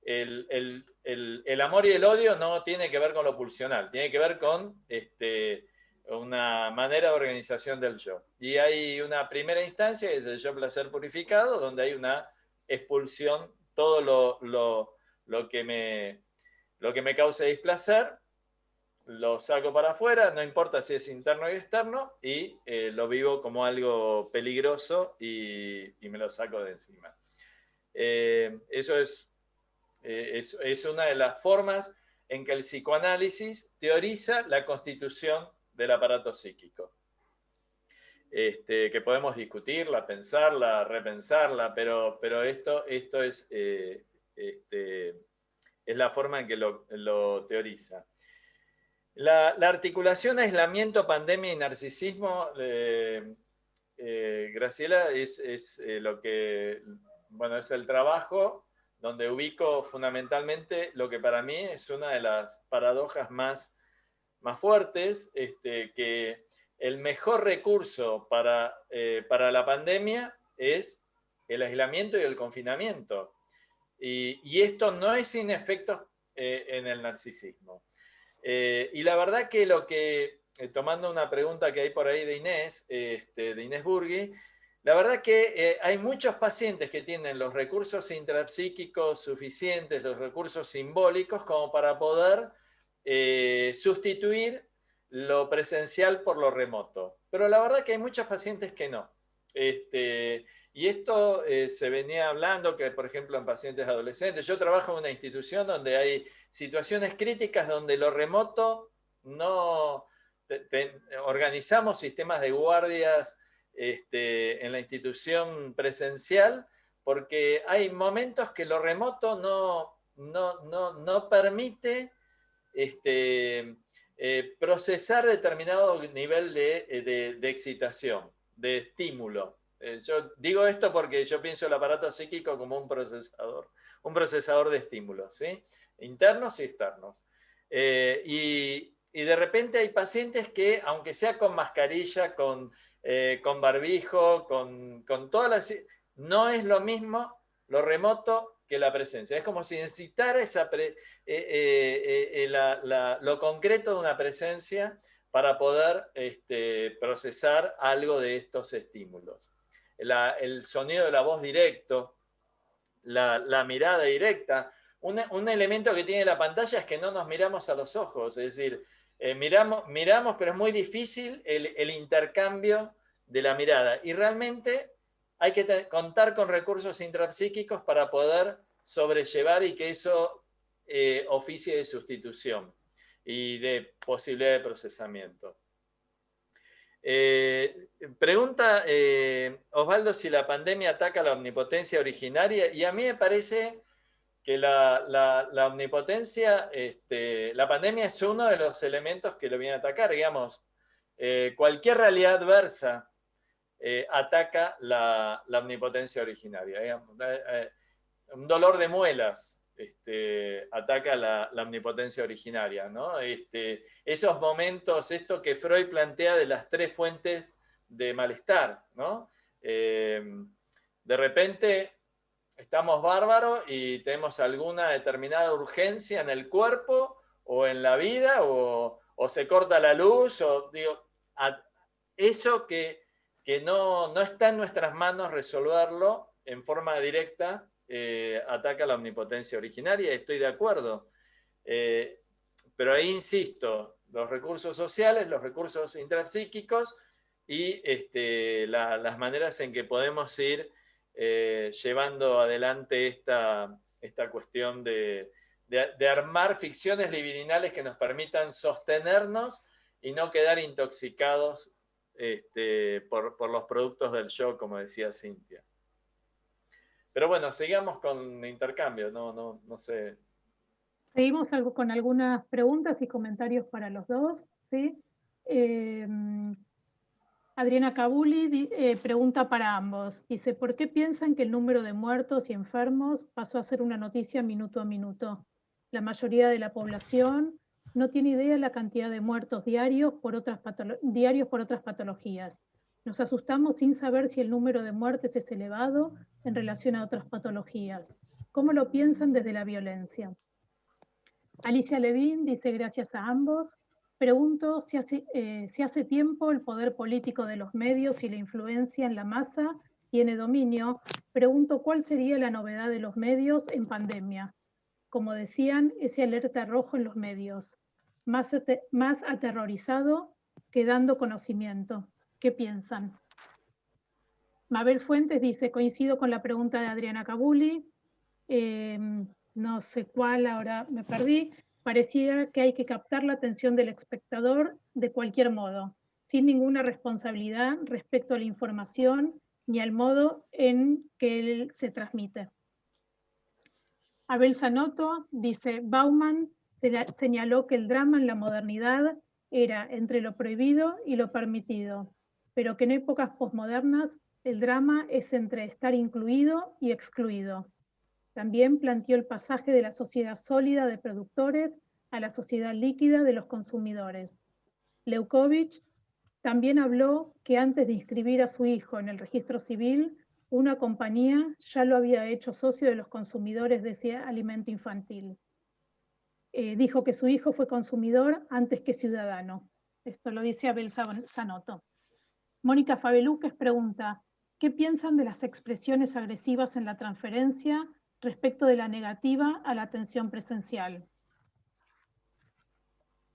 el amor y el odio no tiene que ver con lo pulsional, tiene que ver con una manera de organización del yo. Y hay una primera instancia, que es el yo-placer purificado, donde hay una expulsión, todo lo que me causa displacer, lo saco para afuera, no importa si es interno y externo, y lo vivo como algo peligroso y me lo saco de encima. Eso es una de las formas en que el psicoanálisis teoriza la constitución del aparato psíquico. Que podemos discutirla, pensarla, repensarla, pero esto es la forma en que lo teoriza. La articulación, aislamiento, pandemia y narcisismo, Graciela, es lo que, bueno, es el trabajo donde ubico fundamentalmente lo que para mí es una de las paradojas más fuertes, que el mejor recurso para la pandemia es el aislamiento y el confinamiento. Y esto no es sin efectos en el narcisismo. Y la verdad que tomando una pregunta que hay por ahí de Inés Burgui, la verdad que hay muchos pacientes que tienen los recursos intrapsíquicos suficientes, los recursos simbólicos, como para poder sustituir lo presencial por lo remoto. Pero la verdad que hay muchos pacientes que no. Y esto se venía hablando que, por ejemplo, en pacientes adolescentes, yo trabajo en una institución donde hay situaciones críticas donde lo remoto no... organizamos sistemas de guardias en la institución presencial, porque hay momentos que lo remoto no permite procesar determinado nivel de excitación, de estímulo. Yo digo esto porque yo pienso el aparato psíquico como un procesador de estímulos, ¿sí? Internos y externos. Y de repente hay pacientes que, aunque sea con mascarilla, con barbijo, con todas las... No es lo mismo lo remoto que la presencia. Es como si necesitara lo concreto de una presencia para poder procesar algo de estos estímulos. El sonido de la voz directo, la mirada directa. Un elemento que tiene la pantalla es que no nos miramos a los ojos, es decir, miramos, pero es muy difícil el intercambio de la mirada. Y realmente hay que contar con recursos intrapsíquicos para poder sobrellevar y que eso oficie de sustitución y de posibilidad de procesamiento. Pregunta Osvaldo si la pandemia ataca la omnipotencia originaria, y a mí me parece que la omnipotencia, la pandemia es uno de los elementos que lo viene a atacar, digamos. Cualquier realidad adversa ataca la omnipotencia originaria. Digamos. Un dolor de muelas ataca la omnipotencia originaria, ¿no? Esos momentos, esto que Freud plantea de las 3 fuentes de malestar, ¿no? De repente estamos bárbaros y tenemos alguna determinada urgencia en el cuerpo o en la vida, o se corta la luz, o digo, eso que no está en nuestras manos resolverlo en forma directa, ataca la omnipotencia originaria, estoy de acuerdo. Pero ahí insisto, los recursos sociales, los recursos intrapsíquicos y las maneras en que podemos ir llevando adelante esta cuestión de armar ficciones libidinales que nos permitan sostenernos y no quedar intoxicados por los productos del show, como decía Cintia. Pero bueno, sigamos con intercambio, no sé. Seguimos con algunas preguntas y comentarios para los dos, ¿sí? Adriana Cabuli pregunta para ambos. Dice, ¿por qué piensan que el número de muertos y enfermos pasó a ser una noticia minuto a minuto? La mayoría de la población no tiene idea de la cantidad de muertos diarios por otras patologías. Nos asustamos sin saber si el número de muertes es elevado en relación a otras patologías. ¿Cómo lo piensan desde la violencia? Alicia Levin dice, gracias a ambos. Pregunto si hace tiempo el poder político de los medios y la influencia en la masa tiene dominio. Pregunto cuál sería la novedad de los medios en pandemia. Como decían, ese alerta rojo en los medios. Más aterrorizado que dando conocimiento. ¿Qué piensan? Mabel Fuentes dice, coincido con la pregunta de Adriana Cabuli. No sé cuál, ahora me perdí. Pareciera que hay que captar la atención del espectador de cualquier modo, sin ninguna responsabilidad respecto a la información ni al modo en que él se transmite. Abel Zanotto dice, Bauman señaló que el drama en la modernidad era entre lo prohibido y lo permitido, pero que en épocas posmodernas el drama es entre estar incluido y excluido. También planteó el pasaje de la sociedad sólida de productores a la sociedad líquida de los consumidores. Leukovich también habló que antes de inscribir a su hijo en el registro civil, una compañía ya lo había hecho socio de los consumidores de ese alimento infantil. Dijo que su hijo fue consumidor antes que ciudadano. Esto lo dice Abel Zanotto. Mónica Fabelúquez pregunta, ¿qué piensan de las expresiones agresivas en la transferencia respecto de la negativa a la atención presencial?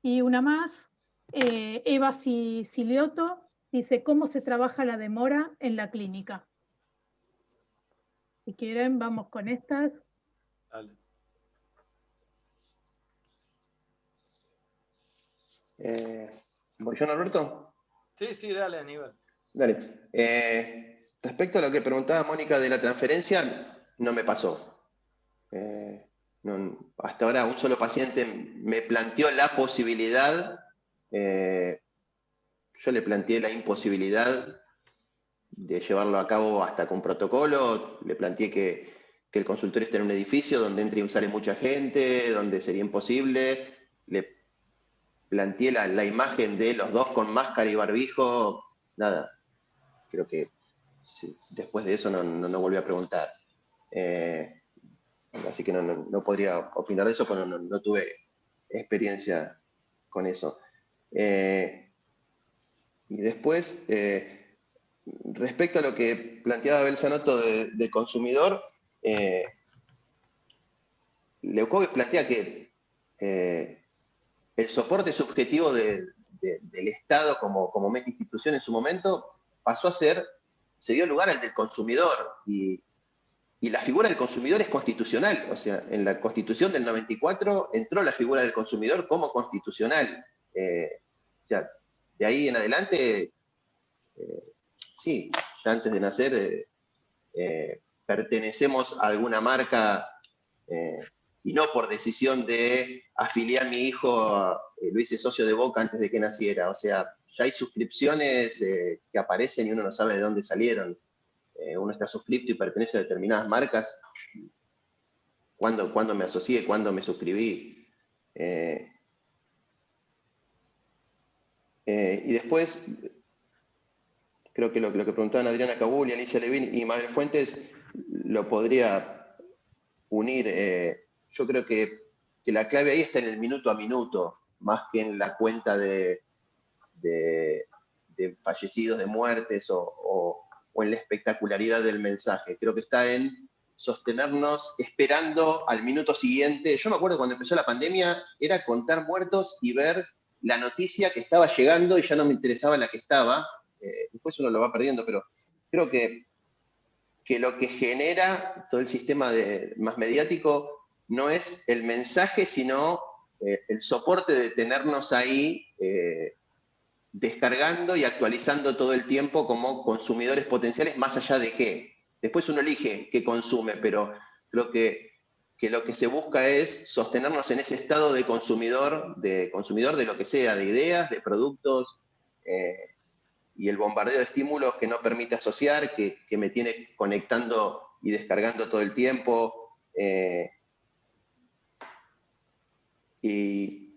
Y una más, Eva Silioto dice, ¿cómo se trabaja la demora en la clínica? Si quieren, vamos con estas. Dale. ¿Voy yo, Norberto? Sí, dale, Aníbal. Dale. Respecto a lo que preguntaba Mónica de la transferencia, no me pasó. Hasta ahora un solo paciente me planteó la posibilidad, yo le planteé la imposibilidad de llevarlo a cabo hasta con protocolo, le planteé que el consultorio está en un edificio donde entre y sale mucha gente, donde sería imposible, le planteé la imagen de los dos con máscara y barbijo, nada, creo que sí, después de eso no volví a preguntar. Así que no podría opinar de eso, porque no tuve experiencia con eso. Y después, respecto a lo que planteaba Abel Zanotto de consumidor, Leucovic plantea que el soporte subjetivo del Estado como meta institución en su momento se dio lugar al del consumidor, y la figura del consumidor es constitucional. O sea, en la Constitución del 94 entró la figura del consumidor como constitucional. O sea, de ahí en adelante, sí, ya antes de nacer, pertenecemos a alguna marca, y no por decisión de afiliar a mi hijo, lo hice socio de Boca antes de que naciera. O sea, ya hay suscripciones que aparecen y uno no sabe de dónde salieron. Uno está suscripto y pertenece a determinadas marcas. ¿Cuándo me asocié? ¿Cuándo me suscribí? Y después, creo que lo que preguntaban Adriana Cabul, Alicia Levín y Mabel Fuentes, lo podría unir. Yo creo que la clave ahí está en el minuto a minuto, más que en la cuenta de fallecidos, de muertes o en la espectacularidad del mensaje. Creo que está en sostenernos esperando al minuto siguiente. Yo me acuerdo cuando empezó la pandemia, era contar muertos y ver la noticia que estaba llegando y ya no me interesaba la que estaba. Después uno lo va perdiendo, pero creo que lo que genera todo el sistema más mediático no es el mensaje, sino el soporte de tenernos ahí descargando y actualizando todo el tiempo como consumidores potenciales, más allá de qué. Después uno elige qué consume, pero creo que lo que se busca es sostenernos en ese estado de consumidor de lo que sea, de ideas, de productos, y el bombardeo de estímulos que no permite asociar, que me tiene conectando y descargando todo el tiempo. Y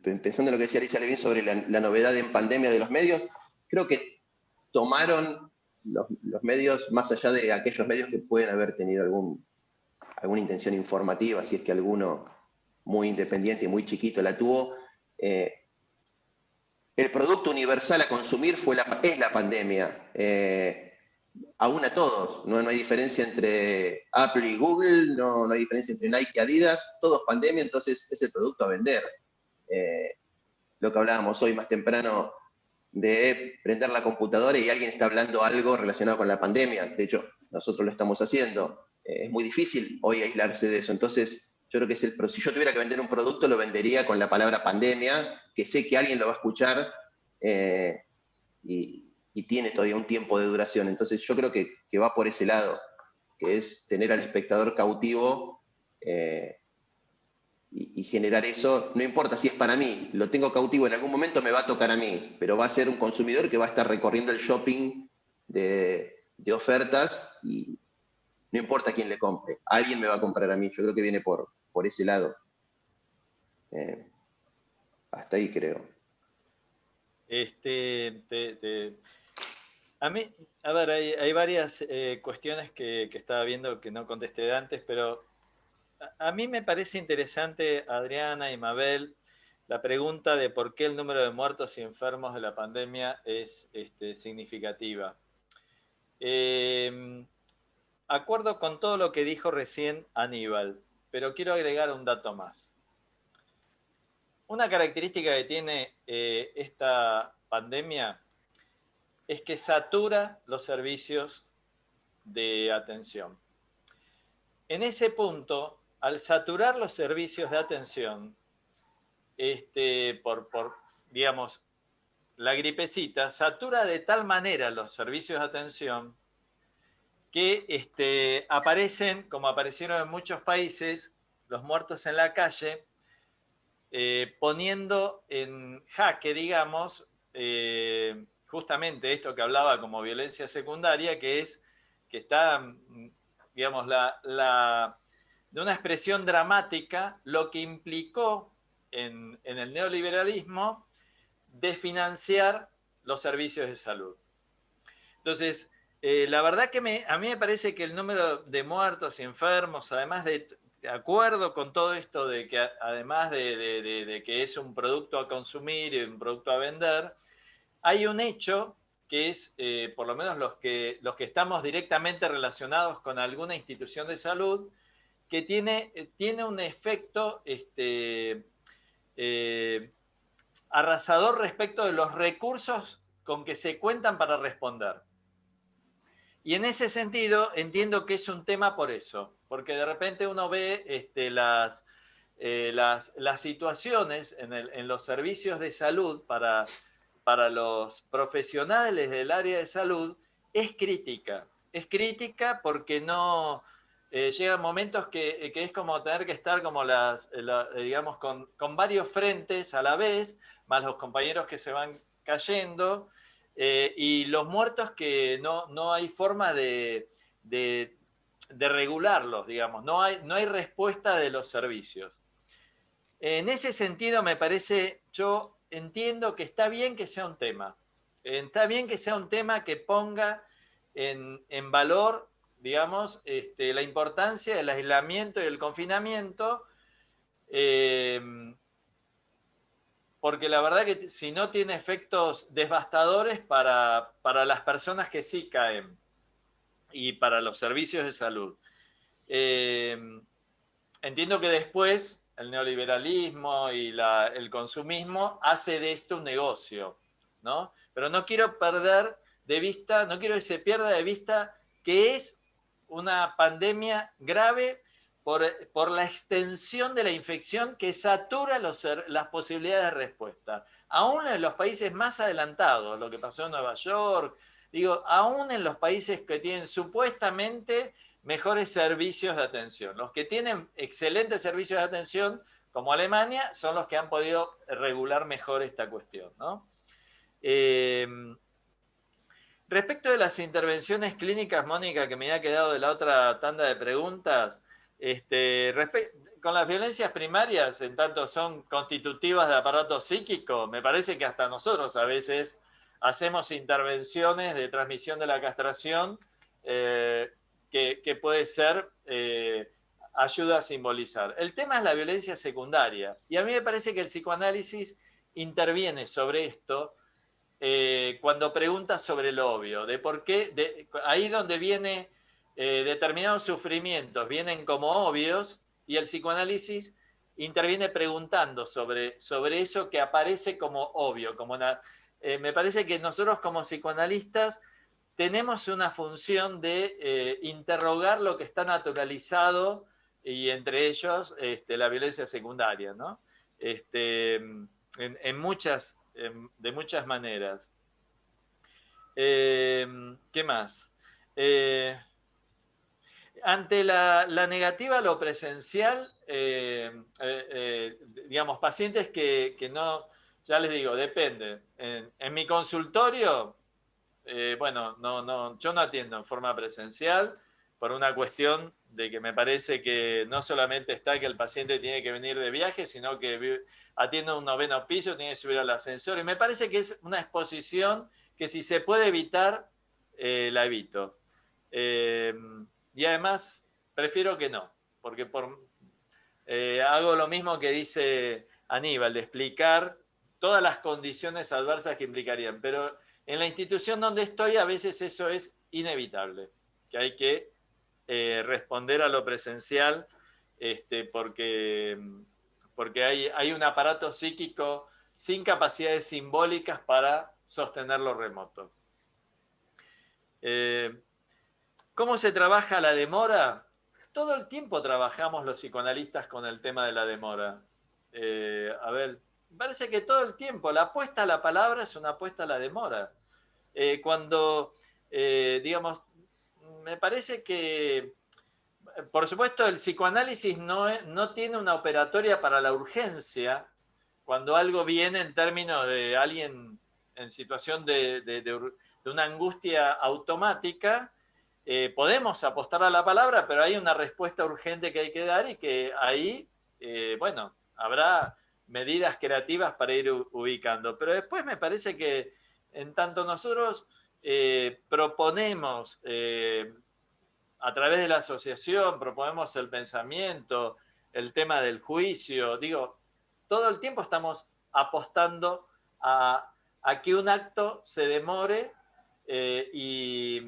pensando en lo que decía Alicia Levín sobre la novedad en pandemia de los medios, creo que tomaron los medios, más allá de aquellos medios que pueden haber tenido alguna intención informativa, si es que alguno muy independiente y muy chiquito la tuvo. El producto universal a consumir es la pandemia. Aún a todos, no hay diferencia entre Apple y Google, no hay diferencia entre Nike y Adidas, todos pandemia, entonces es el producto a vender. Lo que hablábamos hoy más temprano de prender la computadora y alguien está hablando algo relacionado con la pandemia. De hecho, nosotros lo estamos haciendo. Es muy difícil hoy aislarse de eso. Entonces, yo creo que si yo tuviera que vender un producto, lo vendería con la palabra pandemia, que sé que alguien lo va a escuchar y tiene todavía un tiempo de duración. Entonces, yo creo que va por ese lado, que es tener al espectador cautivo y generar eso. No importa si es para mí, lo tengo cautivo, en algún momento me va a tocar a mí, pero va a ser un consumidor que va a estar recorriendo el shopping de ofertas y no importa quién le compre, alguien me va a comprar a mí. Yo creo que viene por ese lado. Hasta ahí creo. A mí, a ver, hay varias cuestiones que estaba viendo que no contesté antes, pero a mí me parece interesante, Adriana y Mabel, la pregunta de por qué el número de muertos y enfermos de la pandemia es significativa. Acuerdo con todo lo que dijo recién Aníbal, pero quiero agregar un dato más. Una característica que tiene esta pandemia es que satura los servicios de atención. En ese punto, al saturar los servicios de atención, digamos, la gripecita satura de tal manera los servicios de atención que aparecen, como aparecieron en muchos países, los muertos en la calle, poniendo en jaque, digamos, justamente esto que hablaba como violencia secundaria, que es que está, digamos, de una expresión dramática, lo que implicó en el neoliberalismo desfinanciar los servicios de salud. Entonces, la verdad que a mí me parece que el número de muertos y enfermos, además de acuerdo con todo esto de que además de que es un producto a consumir y un producto a vender, hay un hecho que es, por lo menos los que estamos directamente relacionados con alguna institución de salud, que tiene un efecto arrasador respecto de los recursos con que se cuentan para responder. Y en ese sentido entiendo que es un tema por eso, porque de repente uno ve las situaciones en los servicios de salud para los profesionales del área de salud es crítica. Es crítica porque no llegan momentos que es como tener que estar como digamos, con varios frentes a la vez, más los compañeros que se van cayendo, y los muertos que no hay forma de regularlos, digamos, no hay respuesta de los servicios. En ese sentido me parece, yo entiendo que está bien que sea un tema, que ponga en valor, digamos, la importancia del aislamiento y el confinamiento, porque la verdad que si no tiene efectos devastadores para las personas que sí caen y para los servicios de salud. Entiendo que después el neoliberalismo y el consumismo hace de esto un negocio, ¿no? Pero no quiero perder de vista, no quiero que se pierda de vista que es una pandemia grave por la extensión de la infección que satura las posibilidades de respuesta. Aún en los países más adelantados, lo que pasó en Nueva York, digo, aún en los países que tienen supuestamente mejores servicios de atención. Los que tienen excelentes servicios de atención, como Alemania, son los que han podido regular mejor esta cuestión, ¿no? Respecto de las intervenciones clínicas, Mónica, que me había quedado de la otra tanda de preguntas, con las violencias primarias, en tanto son constitutivas de aparato psíquico, me parece que hasta nosotros a veces hacemos intervenciones de transmisión de la castración que puede ser ayuda a simbolizar. El tema es la violencia secundaria, y a mí me parece que el psicoanálisis interviene sobre esto cuando pregunta sobre lo obvio, de por qué, ahí donde viene determinados sufrimientos, vienen como obvios, y el psicoanálisis interviene preguntando sobre eso que aparece como obvio. Me parece que nosotros como psicoanalistas tenemos una función de interrogar lo que está naturalizado, y entre ellos la violencia secundaria, ¿no? De muchas maneras. ¿Qué más? Ante la negativa a lo presencial, digamos, pacientes que no, ya les digo, depende. En mi consultorio, bueno, yo no atiendo en forma presencial por una cuestión de que me parece que no solamente está que el paciente tiene que venir de viaje, sino que atiende un 9º piso, tiene que subir al ascensor. Y me parece que es una exposición que si se puede evitar, la evito. Y además, prefiero que no, porque hago lo mismo que dice Aníbal, de explicar todas las condiciones adversas que implicarían, pero en la institución donde estoy a veces eso es inevitable, que hay que responder a lo presencial, porque hay un aparato psíquico sin capacidades simbólicas para sostener lo remoto. ¿Cómo se trabaja la demora? Todo el tiempo trabajamos los psicoanalistas con el tema de la demora. A ver, me parece que todo el tiempo la apuesta a la palabra es una apuesta a la demora. Digamos, me parece que, por supuesto, el psicoanálisis no tiene una operatoria para la urgencia cuando algo viene en términos de alguien en situación de una angustia automática. Podemos apostar a la palabra, pero hay una respuesta urgente que hay que dar y que ahí, bueno, habrá medidas creativas para ir ubicando. Pero después me parece que en tanto nosotros proponemos, a través de la asociación, proponemos el pensamiento, el tema del juicio, digo, todo el tiempo estamos apostando a que un acto se demore y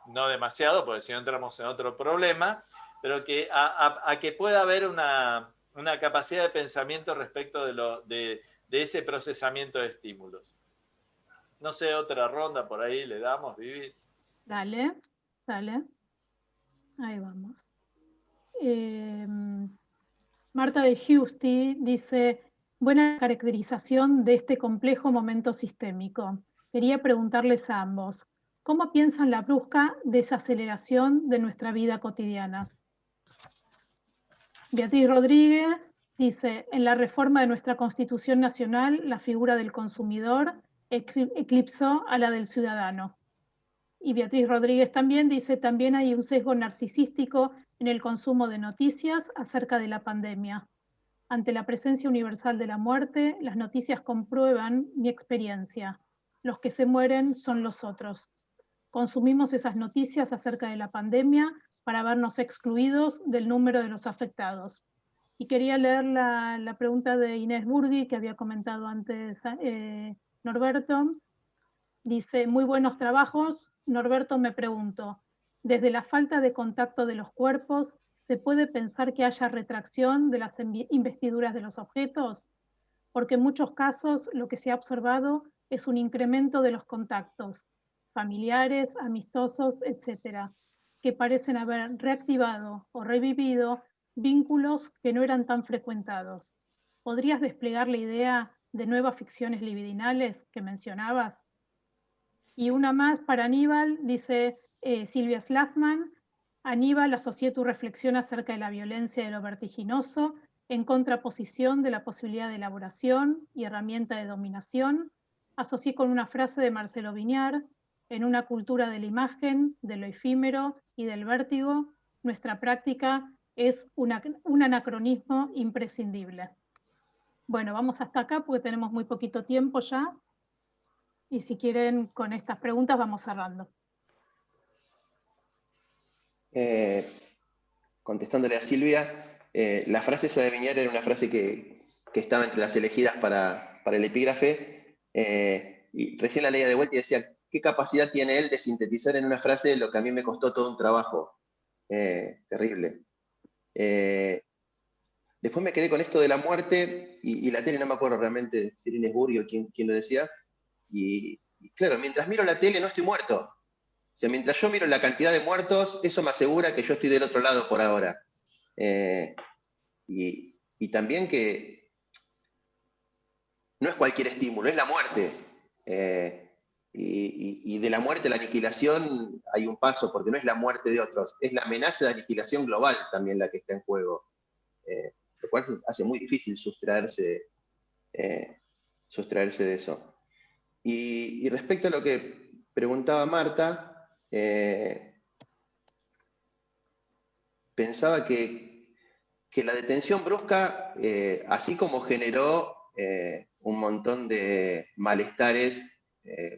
no demasiado, porque si no entramos en otro problema, pero que a que pueda haber una capacidad de pensamiento respecto de ese procesamiento de estímulos. No sé, otra ronda por ahí le damos, Vivi. Dale, dale. Ahí vamos. Marta de Houston dice, buena caracterización de este complejo momento sistémico. Quería preguntarles a ambos, ¿cómo piensan la brusca desaceleración de nuestra vida cotidiana? Beatriz Rodríguez dice, en la reforma de nuestra Constitución Nacional, la figura del consumidor eclipsó a la del ciudadano. Y Beatriz Rodríguez también dice, también hay un sesgo narcisístico en el consumo de noticias acerca de la pandemia. Ante la presencia universal de la muerte, las noticias comprueban mi experiencia. Los que se mueren son los otros. Consumimos esas noticias acerca de la pandemia para vernos excluidos del número de los afectados. Y quería leer la pregunta de Inés Burgui, que había comentado antes Norberto. Dice, muy buenos trabajos. Norberto, me pregunto, desde la falta de contacto de los cuerpos, ¿se puede pensar que haya retracción de las investiduras de los objetos? Porque en muchos casos lo que se ha observado es un incremento de los contactos, familiares, amistosos, etcétera, que parecen haber reactivado o revivido vínculos que no eran tan frecuentados. ¿Podrías desplegar la idea de nuevas ficciones libidinales que mencionabas? Y una más para Aníbal, dice Silvia Slaffman. Aníbal, asocié tu reflexión acerca de la violencia y de lo vertiginoso en contraposición de la posibilidad de elaboración y herramienta de dominación. Asocié con una frase de Marcelo Viñar, en una cultura de la imagen, de lo efímero y del vértigo, nuestra práctica es un anacronismo imprescindible. Bueno, vamos hasta acá porque tenemos muy poquito tiempo ya. Y si quieren, con estas preguntas vamos cerrando. Contestándole a Silvia, la frase esa de Viñar era una frase que estaba entre las elegidas para el epígrafe, y recién la leía de vuelta y decía, ¿qué capacidad tiene él de sintetizar en una frase lo que a mí me costó todo un trabajo? Terrible. Después me quedé con esto de la muerte, y la tele, no me acuerdo realmente si era Inés Burgui o quién lo decía, y claro, mientras miro la tele no estoy muerto. O sea, mientras yo miro la cantidad de muertos, eso me asegura que yo estoy del otro lado por ahora. Y también que no es cualquier estímulo, es la muerte. Y de la muerte a la aniquilación hay un paso, porque no es la muerte de otros, es la amenaza de aniquilación global también la que está en juego. Lo cual hace muy difícil sustraerse de eso. Y respecto a lo que preguntaba Marta, pensaba que la detención brusca, así como generó un montón de malestares,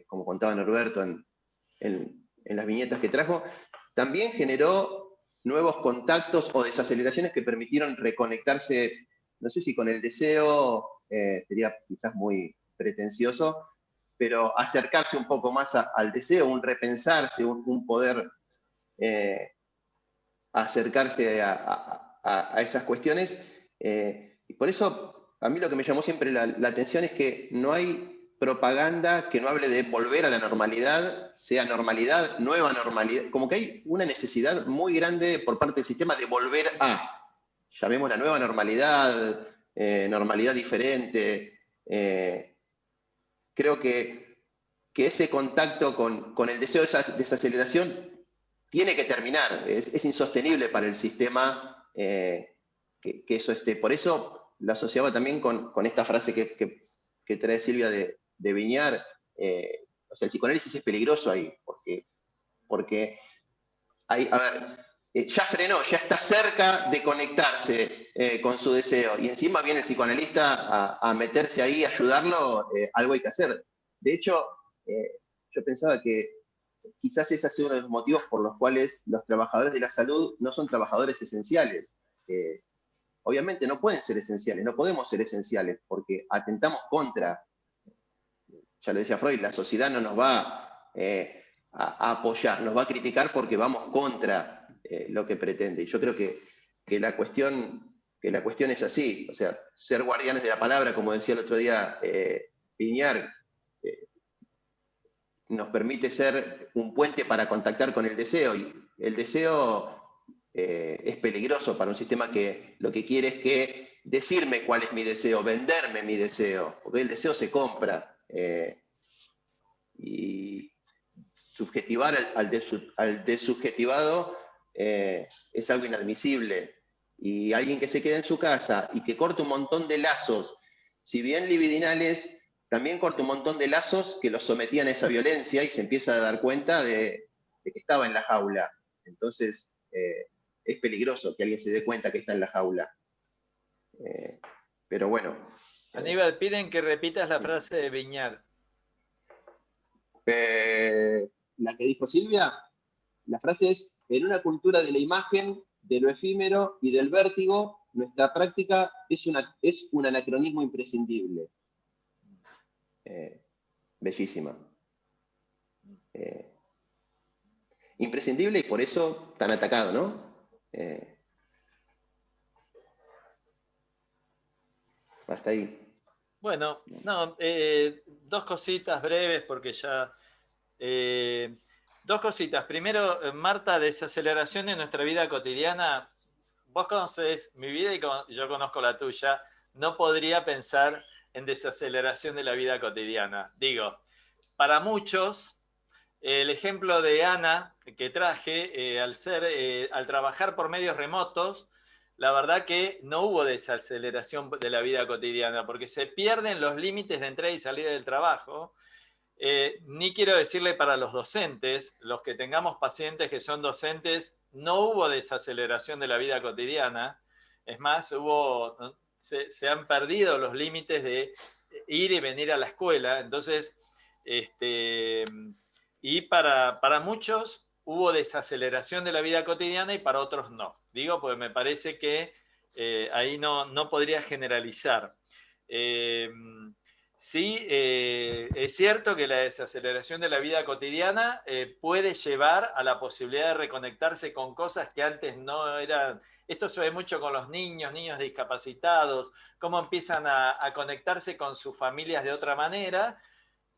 como contaba Norberto, en en las viñetas que trajo, también generó nuevos contactos o desaceleraciones que permitieron reconectarse, no sé si con el deseo, sería quizás muy pretencioso, pero acercarse un poco más al deseo, un repensarse, un poder acercarse a esas cuestiones. Y por eso, a mí lo que me llamó siempre la atención es que no hay propaganda que no hable de volver a la normalidad, sea normalidad, nueva normalidad, como que hay una necesidad muy grande por parte del sistema de volver a, llamémosla nueva normalidad, normalidad diferente. Creo que ese contacto con el deseo de esa desaceleración tiene que terminar, es insostenible para el sistema que eso esté. Por eso lo asociaba también con esta frase que trae Silvia de Viñar. O sea, el psicoanálisis es peligroso ahí, porque hay, a ver, ya frenó, ya está cerca de conectarse con su deseo, y encima viene el psicoanalista a meterse ahí, a ayudarlo, algo hay que hacer. De hecho, yo pensaba que quizás ese ha sido uno de los motivos por los cuales los trabajadores de la salud no son trabajadores esenciales. Obviamente no pueden ser esenciales, no podemos ser esenciales, porque atentamos contra, ya lo decía Freud, la sociedad no nos va a apoyar, nos va a criticar porque vamos contra lo que pretende. Y yo creo que la cuestión es así, o sea, ser guardianes de la palabra, como decía el otro día Piñar, nos permite ser un puente para contactar con el deseo, y el deseo es peligroso para un sistema que lo que quiere es que decirme cuál es mi deseo, venderme mi deseo, porque el deseo se compra, y subjetivar al desubjetivado es algo inadmisible, y alguien que se queda en su casa y que corta un montón de lazos, si bien libidinales, también corta un montón de lazos que los sometían a esa violencia, y se empieza a dar cuenta de que estaba en la jaula. Entonces, es peligroso que alguien se dé cuenta que está en la jaula. Pero bueno. Aníbal, piden que repitas la frase de Viñar. La que dijo Silvia, la frase es: en una cultura de la imagen, de lo efímero y del vértigo, nuestra práctica es un anacronismo imprescindible. Bellísima. Imprescindible, y por eso tan atacado, ¿no? Hasta ahí. Bueno, no, dos cositas breves porque ya... dos cositas. Primero, Marta, desaceleración en nuestra vida cotidiana. Vos conocés mi vida y yo conozco la tuya. No podría pensar en desaceleración de la vida cotidiana. Digo, para muchos, el ejemplo de Ana que traje, al trabajar por medios remotos, la verdad que no hubo desaceleración de la vida cotidiana, porque se pierden los límites de entrada y salida del trabajo. Ni quiero decirle para los docentes, los que tengamos pacientes que son docentes, no hubo desaceleración de la vida cotidiana. Es más, se han perdido los límites de ir y venir a la escuela. Entonces, y para muchos hubo desaceleración de la vida cotidiana y para otros no. Digo, porque me parece que ahí no podría generalizar. Sí, es cierto que la desaceleración de la vida cotidiana puede llevar a la posibilidad de reconectarse con cosas que antes no eran. Esto se ve mucho con los niños discapacitados, cómo empiezan a conectarse con sus familias de otra manera,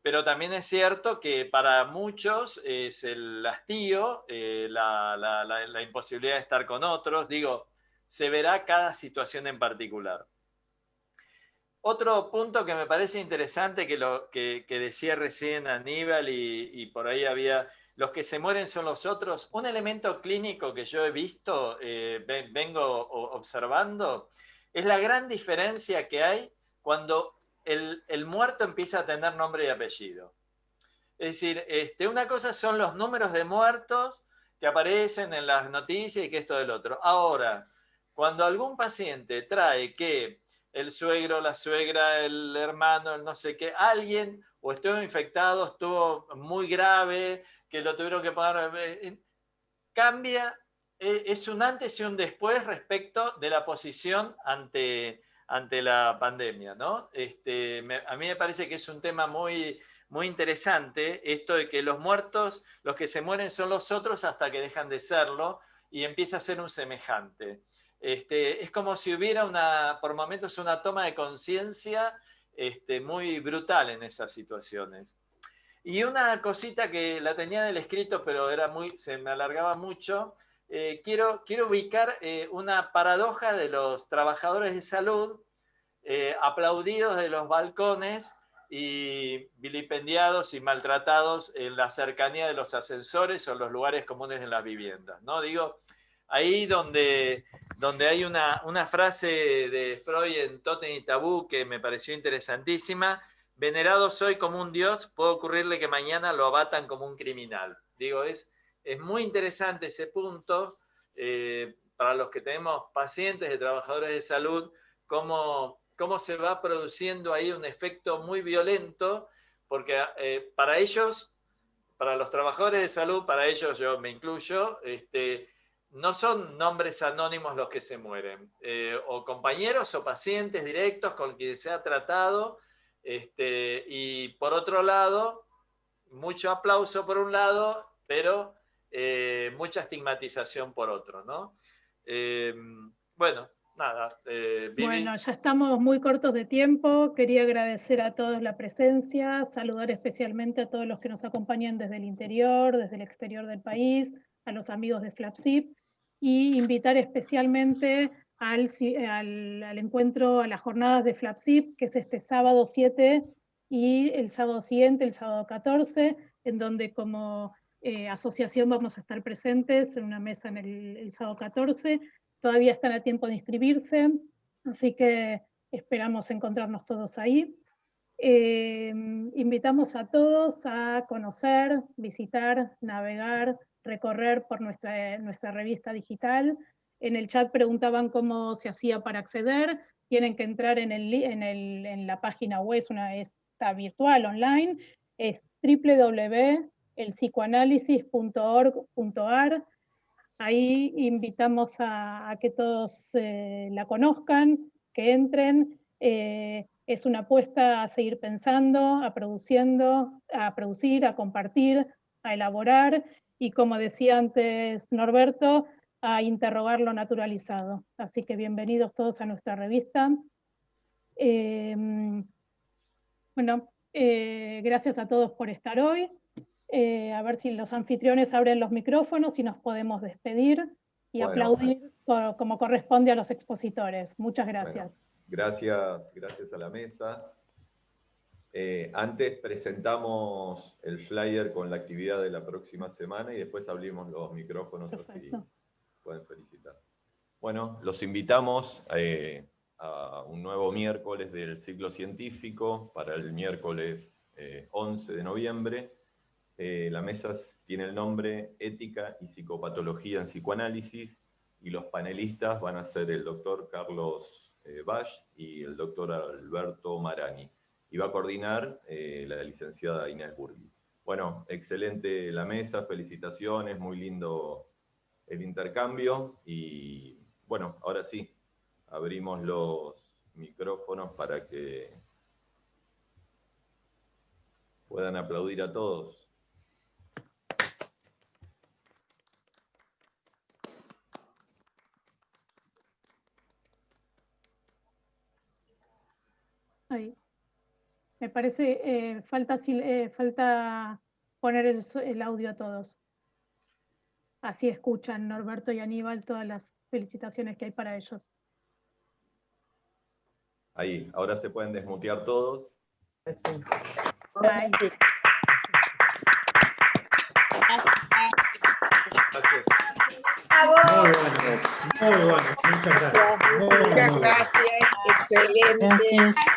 pero también es cierto que para muchos es el hastío, la imposibilidad de estar con otros. Digo, se verá cada situación en particular. Otro punto que me parece interesante que decía recién Aníbal y por ahí había, los que se mueren son los otros. Un elemento clínico que yo he visto, vengo observando, es la gran diferencia que hay cuando el muerto empieza a tener nombre y apellido. Es decir, una cosa son los números de muertos que aparecen en las noticias y que esto del otro. Ahora, cuando algún paciente trae que el suegro, la suegra, el hermano, el no sé qué, alguien o estuvo infectado, estuvo muy grave, que lo tuvieron que pagar, cambia, es un antes y un después respecto de la posición ante la pandemia, ¿no? A mí me parece que es un tema muy, muy interesante, esto de que los muertos, los que se mueren son los otros hasta que dejan de serlo y empieza a ser un semejante. Es como si hubiera por momentos una toma de conciencia muy brutal en esas situaciones. Y una cosita que la tenía en el escrito, pero se me alargaba mucho, quiero ubicar una paradoja de los trabajadores de salud aplaudidos de los balcones y vilipendiados y maltratados en la cercanía de los ascensores o los lugares comunes en las viviendas, ¿no? Digo, ahí donde hay una frase de Freud en Tótem y Tabú que me pareció interesantísima: venerado soy como un dios, puede ocurrirle que mañana lo abatan como un criminal. Digo, es muy interesante ese punto para los que tenemos pacientes de trabajadores de salud, cómo se va produciendo ahí un efecto muy violento, porque para ellos, para los trabajadores de salud, para ellos, yo me incluyo, no son nombres anónimos los que se mueren, o compañeros o pacientes directos con quienes se ha tratado, y por otro lado, mucho aplauso por un lado, pero mucha estigmatización por otro, ¿no? Bueno, nada. Vivi. Bueno, ya estamos muy cortos de tiempo. Quería agradecer a todos la presencia, saludar especialmente a todos los que nos acompañan desde el interior, desde el exterior del país, a los amigos de FLAPSIP, y invitar especialmente al encuentro, a las jornadas de FLAPSIP, que es este sábado 7 y el sábado siguiente, el sábado 14, en donde como asociación vamos a estar presentes en una mesa en el sábado 14. Todavía están a tiempo de inscribirse, así que esperamos encontrarnos todos ahí. Invitamos a todos a conocer, visitar, navegar, recorrer por nuestra revista digital. En el chat preguntaban cómo se hacía para acceder. Tienen que entrar en la página web, está virtual, online, es www.elpsicoanálisis.org.ar. Ahí invitamos a que todos la conozcan, que entren. Es una apuesta a seguir pensando, a producir, a compartir, a elaborar y, como decía antes Norberto, a interrogar lo naturalizado. Así que bienvenidos todos a nuestra revista. Bueno, gracias a todos por estar hoy. A ver si los anfitriones abren los micrófonos y nos podemos despedir y aplaudir como corresponde a los expositores. Muchas gracias. Bueno, gracias a la mesa. Antes presentamos el flyer con la actividad de la próxima semana y después abrimos los micrófonos. Perfecto. Así pueden felicitar. Bueno, los invitamos a un nuevo miércoles del ciclo científico para el miércoles 11 de noviembre. La mesa tiene el nombre Ética y Psicopatología en Psicoanálisis, y los panelistas van a ser el doctor Carlos Bach y el doctor Alberto Marani, y va a coordinar la licenciada Inés Burgui. Bueno, excelente la mesa, felicitaciones, muy lindo el intercambio, y bueno, ahora sí, abrimos los micrófonos para que puedan aplaudir a todos. Ahí. Me parece, falta poner el audio a todos. Así escuchan Norberto y Aníbal todas las felicitaciones que hay para ellos. Ahí, ahora se pueden desmutear todos. Sí. Gracias. Muy bueno, muchas gracias. Muchas gracias, excelente.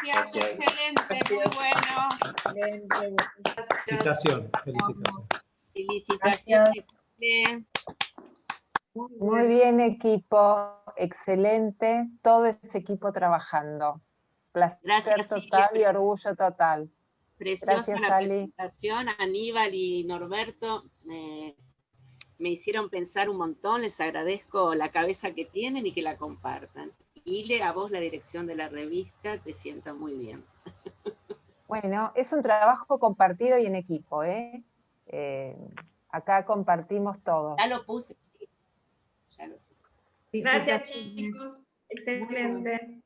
Gracias, excelente, muy bueno. Felicitación. Felicitaciones. Muy bien, equipo, excelente, todo ese equipo trabajando. Placer total y orgullo total. Preciosa Gracias, la Ali. presentación. Aníbal y Norberto me hicieron pensar un montón. Les agradezco la cabeza que tienen y que la compartan. Ile, a vos la dirección de la revista, te siento muy bien. Bueno, es un trabajo compartido y en equipo, ¿eh? Acá compartimos todos. Ya lo puse. Gracias, chicos. Excelente.